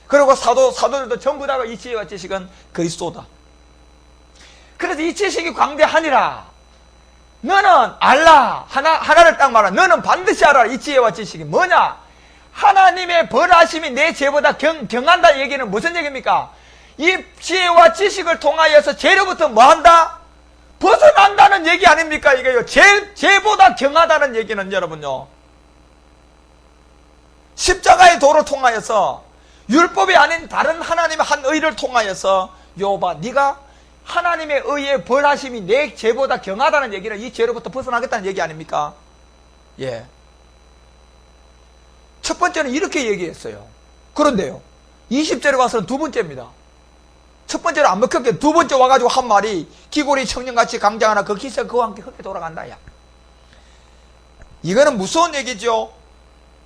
그리고 사도들도 전부 다가 이 지혜와 지식은 그리스도다. 그래서 이 지식이 광대하니라. 너는 알라. 하나를 딱 말하. 너는 반드시 알아. 이 지혜와 지식이 뭐냐? 하나님의 벌하심이 내 죄보다 경한다 얘기는 무슨 얘기입니까? 이 지혜와 지식을 통하여서 죄로부터 뭐한다? 벗어난다는 얘기 아닙니까? 이게요. 죄보다 경하다는 얘기는 여러분요, 십자가의 도를 통하여서 율법이 아닌 다른 하나님의 한 의를 통하여서 욥아, 네가 하나님의 의의 벌하심이 내 죄보다 경하다는 얘기는 이 죄로부터 벗어나겠다는 얘기 아닙니까? 예. 첫 번째는 이렇게 얘기했어요. 그런데요, 20절에 와서는 두 번째입니다. 첫 번째로 안 먹혔게 두 번째 와가지고 한 말이 기골이 청년같이 강장하나 그 기세가 그와 함께 흙에 돌아간다. 야, 이거는 무서운 얘기죠.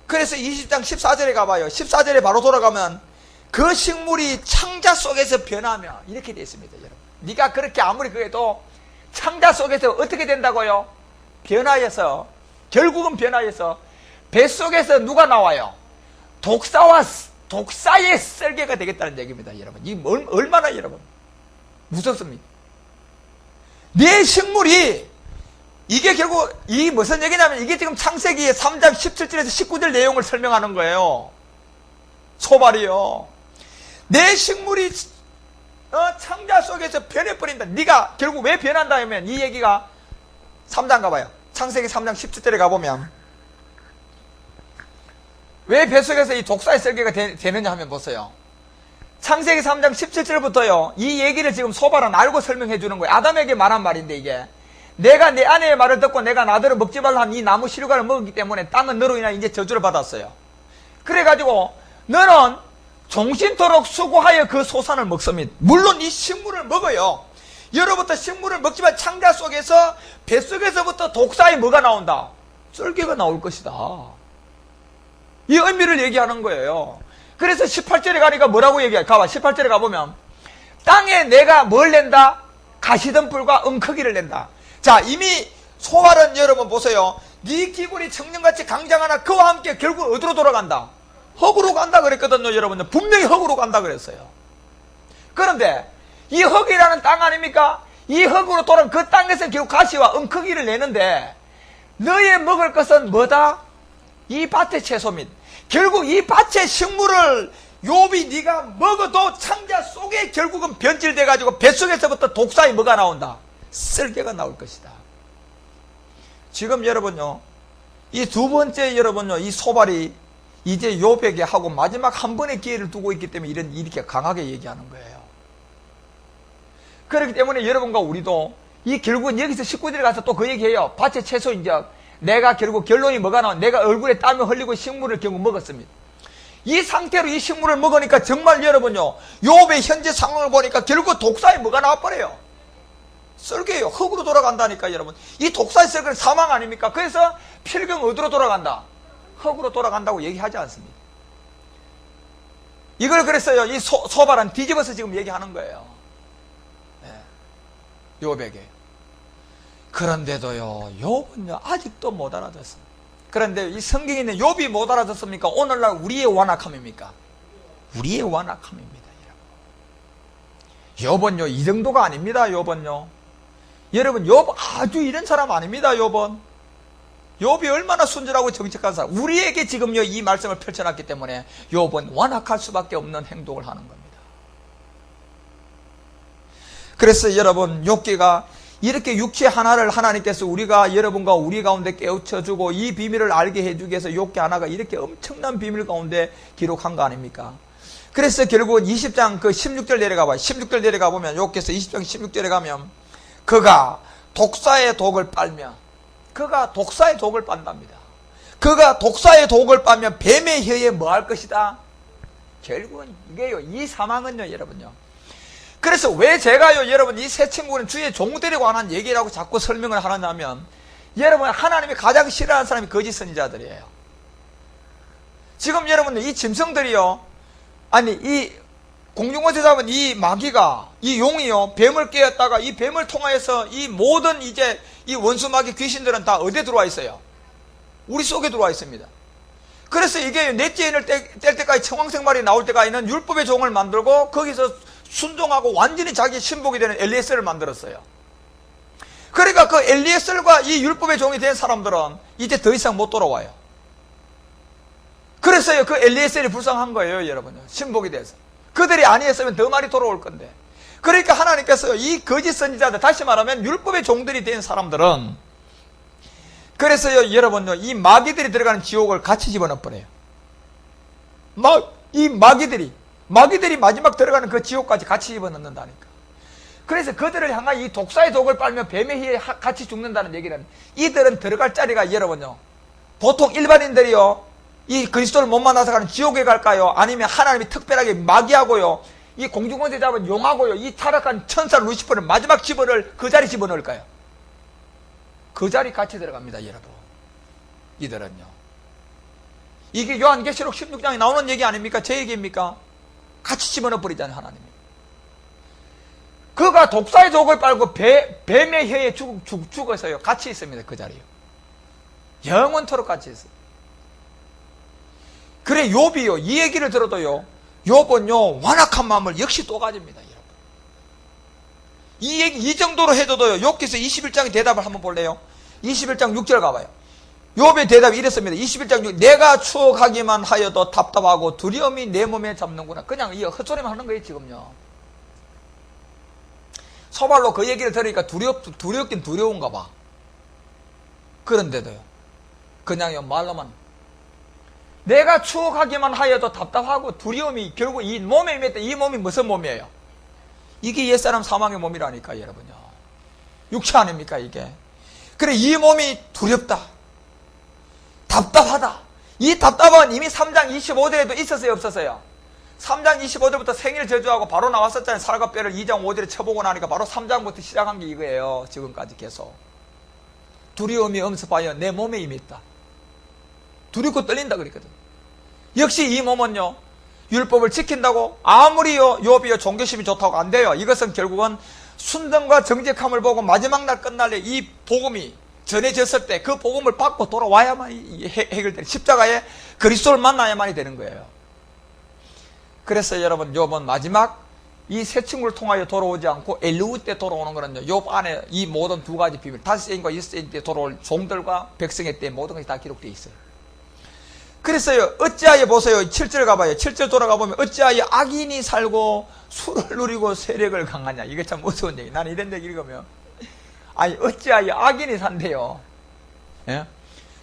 그래서 20장 14절에 가봐요. 14절에 바로 돌아가면 그 식물이 창자 속에서 변하며 이렇게 되어 있습니다. 여러분, 네가 그렇게 아무리 그래도 창자 속에서 어떻게 된다고요? 변화해서, 결국은 변화해서 뱃속에서 누가 나와요? 독사의 썰개가 되겠다는 얘기입니다. 여러분, 이 얼마나 여러분 무섭습니까? 내 식물이, 이게 결국 이 무슨 얘기냐면, 이게 지금 창세기의 3장 17절에서 19절 내용을 설명하는 거예요. 소발이요. 내 식물이 창자 속에서 변해버린다. 네가 결국 왜 변한다 하면, 이 얘기가 3장 가봐요. 창세기 3장 17절에 가보면 왜 뱃속에서 이 독사의 썰개가 되느냐 하면 보세요. 창세기 3장 17절부터요 이 얘기를 지금 소발은 알고 설명해 주는 거예요. 아담에게 말한 말인데, 이게 내가 내 아내의 말을 듣고 내가 나더러 먹지 말라 한 이 나무 실과를 먹었기 때문에 땅은 너로 인하여 이제 저주를 받았어요. 그래가지고 너는 종신토록 수고하여 그 소산을 먹습니다. 물론 이 식물을 먹어요. 여로부터 식물을 먹지만 창자 속에서, 뱃속에서부터 독사의 뭐가 나온다? 썰개가 나올 것이다. 이 의미를 얘기하는 거예요. 그래서 18절에 가니까 뭐라고 얘기해? 가봐. 18절에 가보면 땅에 내가 뭘 낸다? 가시덤불과 엉크기를 낸다. 자, 이미 소발은 여러분 보세요. 네 기골이 청년같이 강장하나 그와 함께 결국 어디로 돌아간다? 흙으로 간다 그랬거든요. 여러분, 분명히 흙으로 간다 그랬어요. 그런데 이 흙이라는 땅 아닙니까? 이 흙으로 돌아온 그 땅에서 결국 가시와 엉크기를 내는데, 너의 먹을 것은 뭐다? 이 밭의 채소입니다. 결국 이 밭의 식물을 욥이 네가 먹어도 창자 속에 결국은 변질돼 가지고 뱃속에서부터 독사의 뭐가 나온다? 쓸개가 나올 것이다. 지금 여러분요, 이 두 번째 여러분요, 이 소발이 이제 욥에게 하고 마지막 한 번의 기회를 두고 있기 때문에 이렇게 강하게 얘기하는 거예요. 그렇기 때문에 여러분과 우리도 이 결국은 여기서 식구들이 가서 또 그 얘기해요. 밭의 채소인적 내가 결국 결론이 뭐가 나와? 내가 얼굴에 땀이 흘리고 식물을 결국 먹었습니다. 이 상태로 이 식물을 먹으니까 정말 여러분요, 욥의 현재 상황을 보니까 결국 독사에 뭐가 나와버려요? 썰개예요. 흙으로 돌아간다니까 여러분. 이 독사의 썰개는 사망 아닙니까? 그래서 필경 어디로 돌아간다? 흙으로 돌아간다고 얘기하지 않습니다. 이걸 그랬어요. 이 소발은 뒤집어서 지금 얘기하는 거예요. 네. 욥에게. 그런데도요, 욥은요 아직도 못 알아듣습니다. 그런데 이 성경에 있는 욥이 못 알아듣습니까? 오늘날 우리의 완악함입니까? 우리의 완악함입니다. 여러분. 욥은요 이 정도가 아닙니다. 욥은요. 여러분, 욥 아주 이런 사람 아닙니다. 욥은. 욥이 얼마나 순전하고 정직한 사람. 우리에게 지금요 이 말씀을 펼쳐놨기 때문에 욥은 완악할 수밖에 없는 행동을 하는 겁니다. 그래서 여러분, 욥기가 이렇게 육체 하나를 하나님께서 우리가 여러분과 우리 가운데 깨우쳐주고 이 비밀을 알게 해주기 위해서 욥기 하나가 이렇게 엄청난 비밀 가운데 기록한 거 아닙니까? 그래서 결국은 20장 그 16절 내려가 봐요. 16절 내려가 보면 욥기서 20장 16절에 가면 그가 독사의 독을 빨며 그가 독사의 독을 빤답니다. 그가 독사의 독을 빨면 뱀의 혀에 뭐 할 것이다? 결국은 이게요, 이 사망은요, 여러분요. 그래서 왜 제가요, 여러분, 이 세 친구는 주의 종들에 관한 얘기라고 자꾸 설명을 하느냐면, 여러분, 하나님이 가장 싫어하는 사람이 거짓 선지자들이에요. 지금 여러분, 이 짐승들이요, 아니, 이 공중원에서 잡은 이 마귀가, 이 용이요, 뱀을 깨었다가 이 뱀을 통하여서 이 모든 이제 이 원수 마귀 귀신들은 다 어디에 들어와 있어요? 우리 속에 들어와 있습니다. 그래서 이게 넷째 인을 뗄 때까지 청황생말이 나올 때까지는 율법의 종을 만들고 거기서 순종하고 완전히 자기 신복이 되는 엘리에셀을 만들었어요. 그러니까 그 엘리에셀과 이 율법의 종이 된 사람들은 이제 더 이상 못 돌아와요. 그래서요, 그 엘리에셀이 불쌍한 거예요, 여러분. 신복이 돼서. 그들이 아니었으면 더 많이 돌아올 건데. 그러니까 하나님께서 이 거짓 선지자들, 다시 말하면 율법의 종들이 된 사람들은, 그래서요, 여러분요, 이 마귀들이 들어가는 지옥을 같이 집어넣어버려요. 이 마귀들이 마지막 들어가는 그 지옥까지 같이 집어넣는다니까. 그래서 그들을 향한 이 독사의 독을 빨며 뱀의 혀에 같이 죽는다는 얘기는, 이들은 들어갈 자리가 여러분요, 보통 일반인들이요, 이 그리스도를 못 만나서 가는 지옥에 갈까요? 아니면 하나님이 특별하게 마귀하고요, 이 공중원에 잡은 용하고요, 이 타락한 천사 루시퍼를 마지막 집어를 그 자리 집어넣을까요? 그 자리 같이 들어갑니다, 여러분. 이들은요. 이게 요한계시록 16장에 나오는 얘기 아닙니까? 제 얘기입니까? 같이 집어넣어 버리잖아요, 하나님이. 그가 독사의 독을 빨고 뱀의 혀에 죽어서요, 같이 있습니다, 그 자리요. 영원토록 같이 있어요. 그래, 욥이요, 이 얘기를 들어도요, 욥은요, 완악한 마음을 역시 또 가집니다, 여러분. 이 얘기, 이 정도로 해도도요, 욥기서 21장의 대답을 한번 볼래요? 21장 6절 가봐요. 욥의 대답이 이랬습니다. 21장 6절. 내가 추억하기만 하여도 답답하고 두려움이 내 몸에 잡는구나. 그냥 이 헛소리만 하는 거예요, 지금요. 소발로 그 얘기를 들으니까 두렵긴 두려운가 봐. 그런데도요, 그냥요, 말로만. 내가 추억하기만 하여도 답답하고 두려움이 결국 이 몸에 임했다. 이 몸이 무슨 몸이에요? 이게 옛사람 사망의 몸이라니까, 여러분요. 육체 아닙니까, 이게? 그래, 이 몸이 두렵다. 답답하다. 이 답답은 이미 3장 25절에도 있었어요, 없었어요? 3장 25절부터 생일 저주하고 바로 나왔었잖아요. 살과 뼈를 2장 5절에 쳐보고 나니까 바로 3장부터 시작한 게 이거예요. 지금까지 계속. 두려움이 엄습하여 내 몸에 임했다. 두렵고 떨린다 그랬거든. 역시 이 몸은요, 율법을 지킨다고 아무리요, 욥이요, 종교심이 좋다고 안 돼요. 이것은 결국은 순정과 정직함을 보고 마지막 날 끝날에 이 복음이 전해졌을 때 그 복음을 받고 돌아와야만 해결되는, 십자가에 그리스도를 만나야만이 되는 거예요. 그래서 여러분, 욥은 마지막 이 새 친구를 통하여 돌아오지 않고 엘리후 때 돌아오는 거는요, 욥 안에 이 모든 두 가지 비밀, 5세인과 6세인 때 돌아올 종들과 백성의 때 모든 것이 다 기록되어 있어요. 그래서요, 어찌하여 보세요. 7절 가봐요. 7절 돌아가 보면 어찌하여 악인이 살고 술을 누리고 세력을 강하냐. 이게 참 무서운 얘기. 나는 이런 얘기 읽으면 아니 어찌하여 악인이 산대요. 예?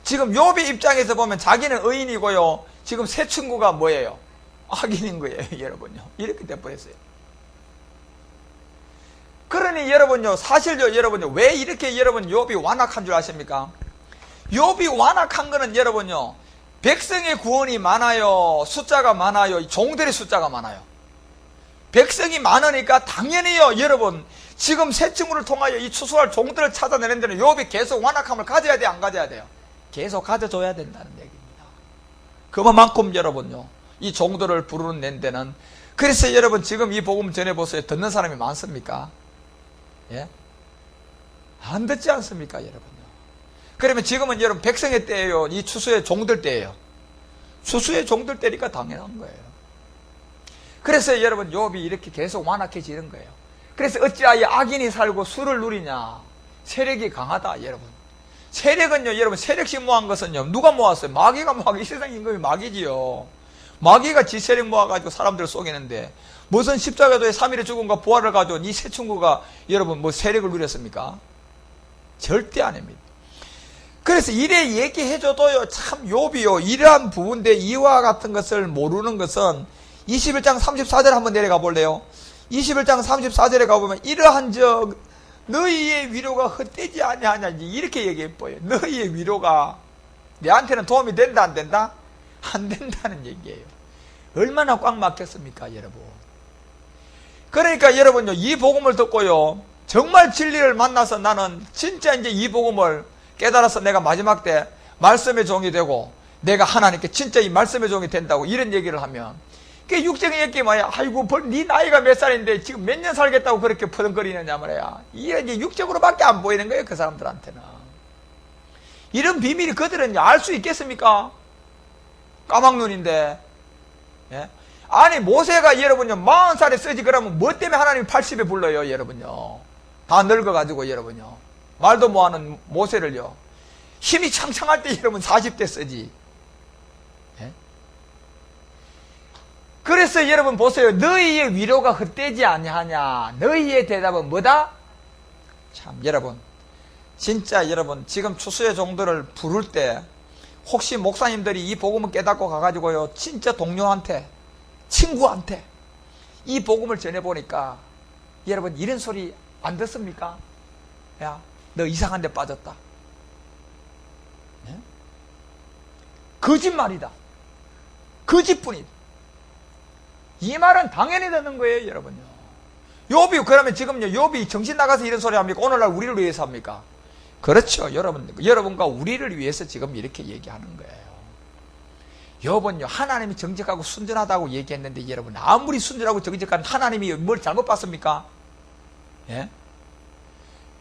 지금 욥의 입장에서 보면 자기는 의인이고요. 지금 새 친구가 뭐예요? 악인인 거예요, 여러분요. 이렇게 돼버렸어요. 그러니 여러분요, 사실요, 여러분요, 왜 이렇게 여러분 욥이 완악한 줄 아십니까? 욥이 완악한 거는 여러분요, 백성의 구원이 많아요, 숫자가 많아요, 종들의 숫자가 많아요. 백성이 많으니까 당연히요, 여러분, 지금 새 친구를 통하여 이 추수할 종들을 찾아내는 데는 욥이 계속 완악함을 가져야 돼, 안 가져야 돼요? 계속 가져줘야 된다는 얘기입니다. 그만큼 여러분요, 이 종들을 부르는 데는, 그래서 여러분 지금 이 복음 전해보세요. 듣는 사람이 많습니까? 예? 안 듣지 않습니까, 여러분요? 그러면 지금은 여러분 백성의 때예요, 이 추수의 종들 때예요. 추수의 종들 때니까 당연한 거예요. 그래서 여러분 욥이 이렇게 계속 완악해지는 거예요. 그래서 어찌하여 악인이 살고 술을 누리냐? 세력이 강하다, 여러분. 세력은요, 여러분, 세력씩 모은 것은요, 누가 모았어요? 마귀가 모아서 이 세상 임금이 마귀지요. 마귀가 지 세력 모아가지고 사람들을 속이는데, 무슨 십자가도의 3일의 죽음과 부활을 가지고 이 새 친구가 여러분 뭐 세력을 누렸습니까? 절대 아닙니다. 그래서 이래 얘기해줘도요, 참 욥이요, 이러한 부분인데 이와 같은 것을 모르는 것은 21장 34절 한번 내려가 볼래요? 21장 34절에 가보면 이러한 적 너희의 위로가 헛되지 아니하냐 이렇게 얘기해보여요. 너희의 위로가 내한테는 도움이 된다 안 된다? 안 된다는 얘기예요. 얼마나 꽉 막혔습니까, 여러분? 그러니까 여러분요, 이 복음을 듣고요, 정말 진리를 만나서 나는 진짜 이제 이 복음을 깨달아서 내가 마지막 때 말씀의 종이 되고 내가 하나님께 진짜 이 말씀의 종이 된다고 이런 얘기를 하면, 그 육적인 얘기 뭐야? 아이고, 네 나이가 몇 살인데 지금 몇 년 살겠다고 그렇게 퍼덩거리느냐 말이야. 이게 이제 육적으로밖에 안 보이는 거예요, 그 사람들한테는. 이런 비밀이 그들은 알 수 있겠습니까? 까막눈인데. 예? 아니, 모세가 여러분요, 40살에 쓰지 그러면 뭐 때문에 하나님이 80에 불러요, 여러분요? 다 늙어가지고, 여러분요. 말도 못하는 모세를요, 힘이 창창할 때 여러분 40대 쓰지. 예? 그래서 여러분 보세요. 너희의 위로가 헛되지 아니하냐. 너희의 대답은 뭐다? 참 여러분, 진짜 여러분 지금 추수의 종들을 부를 때 혹시 목사님들이 이 복음을 깨닫고 가가지고요, 진짜 동료한테, 친구한테 이 복음을 전해보니까 여러분 이런 소리 안 듣습니까? 야, 너 이상한 데 빠졌다. 네? 거짓말이다. 거짓뿐이다. 이 말은 당연히 듣는 거예요, 여러분요. 욥이 그러면 지금요, 욥이 정신 나가서 이런 소리 합니까? 오늘날 우리를 위해서 합니까? 그렇죠, 여러분과 우리를 위해서 지금 이렇게 얘기하는 거예요. 욥은요, 하나님이 정직하고 순전하다고 얘기했는데 여러분, 아무리 순전하고 정직한 하나님이 뭘 잘못 봤습니까? 예?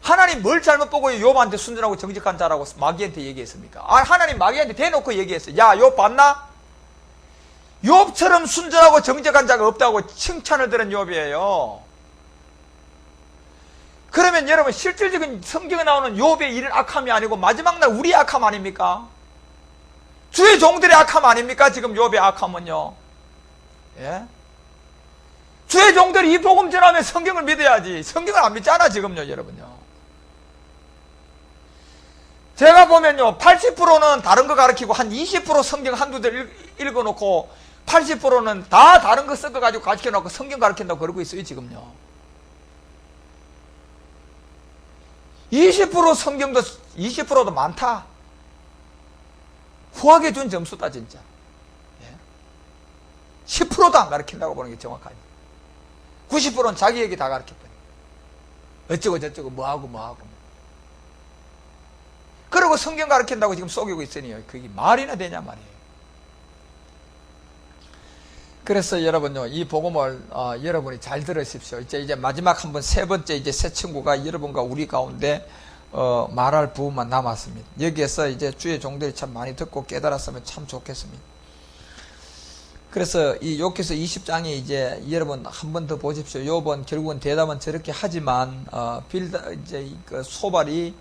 하나님 뭘 잘못 보고 욥한테 순전하고 정직한 자라고 마귀한테 얘기했습니까? 아, 하나님 마귀한테 대놓고 얘기했어요. 야, 욥 봤나? 욥처럼 순전하고 정직한 자가 없다고 칭찬을 들은 욥이에요. 그러면 여러분, 실질적인 성경에 나오는 욥의 이런 악함이 아니고 마지막 날 우리의 악함 아닙니까? 주의 종들의 악함 아닙니까? 지금 욥의 악함은요. 예? 주의 종들이 이 복음 전하면 성경을 믿어야지. 성경을 안 믿잖아, 지금요, 여러분요. 제가 보면요, 80%는 다른 거 가르치고 한 20% 성경 한두 대 읽어놓고 80%는 다 다른 거 섞어가지고 가르쳐놓고 성경 가르친다고 그러고 있어요, 지금요. 20% 성경도, 20%도 많다. 후하게 준 점수다, 진짜. 예? 10%도 안 가르친다고 보는 게 정확하지. 90%는 자기 얘기 다 가르쳐버려. 어쩌고 저쩌고 뭐하고. 그리고 성경 가르친다고 지금 속이고 있으니 그게 말이나 되냐 말이에요. 그래서 여러분요, 이 복음을 여러분이 잘 들으십시오. 이제 마지막 한번 세 번째 이제 새 친구가 여러분과 우리 가운데 말할 부분만 남았습니다. 여기에서 이제 주의 종들이 참 많이 듣고 깨달았으면 참 좋겠습니다. 그래서 이 욥기서 20장에 이제 여러분 한 번 더 보십시오. 욥은 결국은 대답은 저렇게 하지만 이제 그 소발이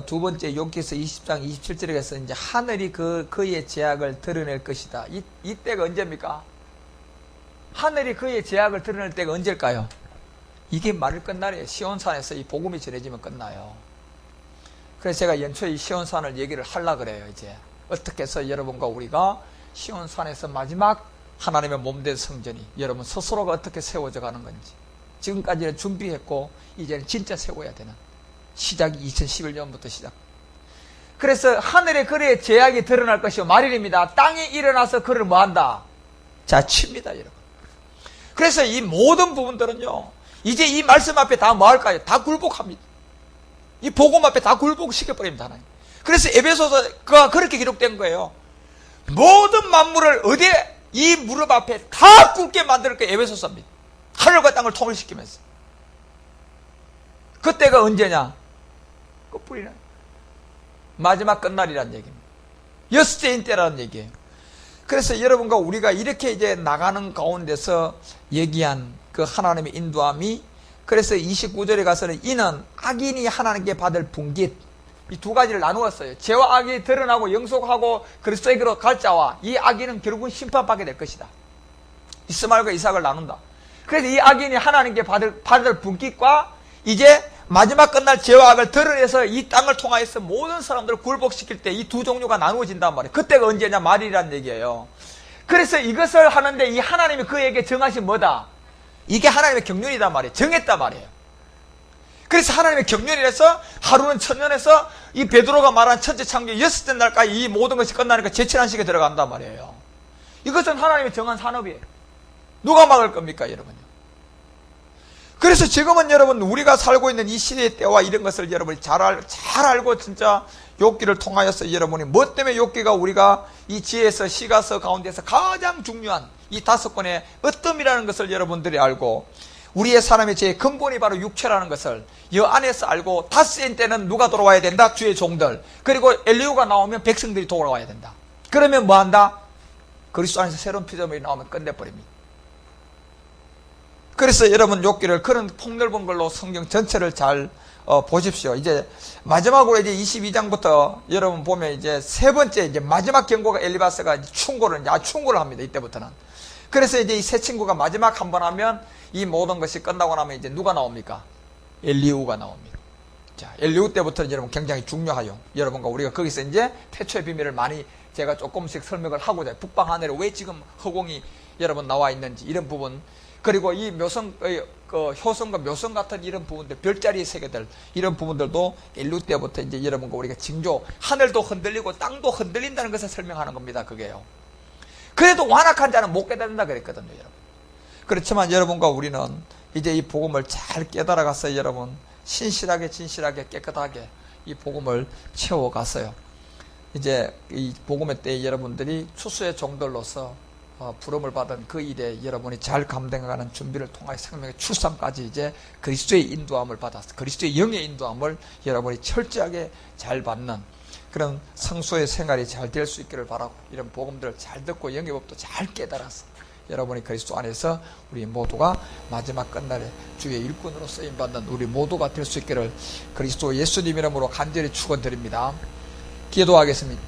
두 번째 욥기서 20장 27절에 가서 이제 하늘이 그의 제약을 드러낼 것이다. 이때가 언제입니까? 하늘이 그의 제약을 드러낼 때가 언제일까요? 이게 말을 끝날이에요. 시온산에서 이 복음이 전해지면 끝나요. 그래서 제가 연초에 이 시온산을 얘기를 하려고 그래요. 이제 어떻게 해서 여러분과 우리가 시온산에서 마지막 하나님의 몸된 성전이 여러분 스스로가 어떻게 세워져 가는 건지, 지금까지는 준비했고 이제는 진짜 세워야 되는 시작이 2011년부터 시작. 그래서 하늘의 그의 제약이 드러날 것이요 말일입니다. 땅이 일어나서 그를 뭐한다? 자칩니다, 여러분. 그래서 이 모든 부분들은요, 이제 이 말씀 앞에 다 뭐 할까요? 다 굴복합니다. 이 복음 앞에 다 굴복시켜버립니다, 하나님. 그래서 에베소서가 그렇게 기록된 거예요. 모든 만물을 어디에? 이 무릎 앞에 다 꿇게 만들 게 에베소서입니다. 하늘과 땅을 통일시키면서. 그때가 언제냐? 끝불이라. 마지막 끝날이라는 얘기입니다. 여섯째인 때라는 얘기예요. 그래서 여러분과 우리가 이렇게 이제 나가는 가운데서 얘기한 그 하나님의 인도함이, 그래서 29절에 가서는 이는 악인이 하나님께 받을 분깃, 이 두 가지를 나누었어요. 죄와 악이 드러나고 영속하고 그리스도에게로 갈 자와 이 악인은 결국은 심판받게 될 것이다. 이스마엘과 이삭을 나눈다. 그래서 이 악인이 하나님께 받을 분깃과 이제 마지막 끝날 죄와 악을 드러내서 이 땅을 통하여서 모든 사람들을 굴복시킬 때 이 두 종류가 나누어진단 말이에요. 그때가 언제냐? 말이라는 얘기예요. 그래서 이것을 하는데 이 하나님이 그에게 정하신 뭐다? 이게 하나님의 경륜이단 말이에요. 정했단 말이에요. 그래서 하나님의 경륜이라서 하루는 천년에서 이 베드로가 말한 천체 창조 여섯째 날까지 이 모든 것이 끝나니까 제칠안식에 들어간단 말이에요. 이것은 하나님이 정한 산업이에요. 누가 막을 겁니까, 여러분요? 그래서 지금은 여러분 우리가 살고 있는 이 시대의 때와 이런 것을 여러분이 잘 알고 진짜 욥기를 통하여서 여러분이 뭐 때문에 욥기가 우리가 이 지혜서 시가서 가운데서 가장 중요한 이 5권의 어뜸이라는 것을 여러분들이 알고, 우리의 사람의 죄의 근본이 바로 육체라는 것을 이 안에서 알고, 다스인 때는 누가 돌아와야 된다? 주의 종들. 그리고 엘리후가 나오면 백성들이 돌아와야 된다. 그러면 뭐 한다? 그리스도 안에서 새로운 피조물이 나오면 끝내버립니다. 그래서 여러분 욥기를 그런 폭넓은 걸로 성경 전체를 잘 보십시오. 이제 마지막으로 이제 22장부터 여러분 보면 이제 세 번째 이제 마지막 경고가 엘리바스가 충고를 합니다. 이때부터는. 그래서 이제 이 세 친구가 마지막 한 번 하면 이 모든 것이 끝나고 나면 이제 누가 나옵니까? 엘리후가 나옵니다. 자, 엘리후 때부터는 여러분 굉장히 중요하요. 여러분과 우리가 거기서 이제 태초의 비밀을 많이 제가 조금씩 설명을 하고자, 북방 하늘에 왜 지금 허공이 여러분 나와 있는지 이런 부분, 그리고 이 효성과 묘성 같은 이런 부분들, 별자리의 세계들, 이런 부분들도 엘리후 때부터 이제 여러분과 우리가 징조, 하늘도 흔들리고 땅도 흔들린다는 것을 설명하는 겁니다. 그게요. 그래도 완악한 자는 못 깨닫는다 그랬거든요, 여러분. 그렇지만 여러분과 우리는 이제 이 복음을 잘 깨달아가서 여러분 신실하게 진실하게 깨끗하게 이 복음을 채워갔어요. 이제 이 복음의 때에 여러분들이 추수의 종들로서 부름을 받은 그 일에 여러분이 잘 감당하는 준비를 통하여 생명의 출산까지 이제 그리스도의 인도함을 받았어. 그리스도의 영의 인도함을 여러분이 철저하게 잘 받는 그런 성소의 생활이 잘 될 수 있기를 바라고, 이런 복음들을 잘 듣고 영의 법도 잘 깨달아서 여러분이 그리스도 안에서 우리 모두가 마지막 끝날에 주의 일꾼으로 쓰임받는 우리 모두가 될 수 있기를 그리스도 예수님 이름으로 간절히 축원드립니다. 기도하겠습니다.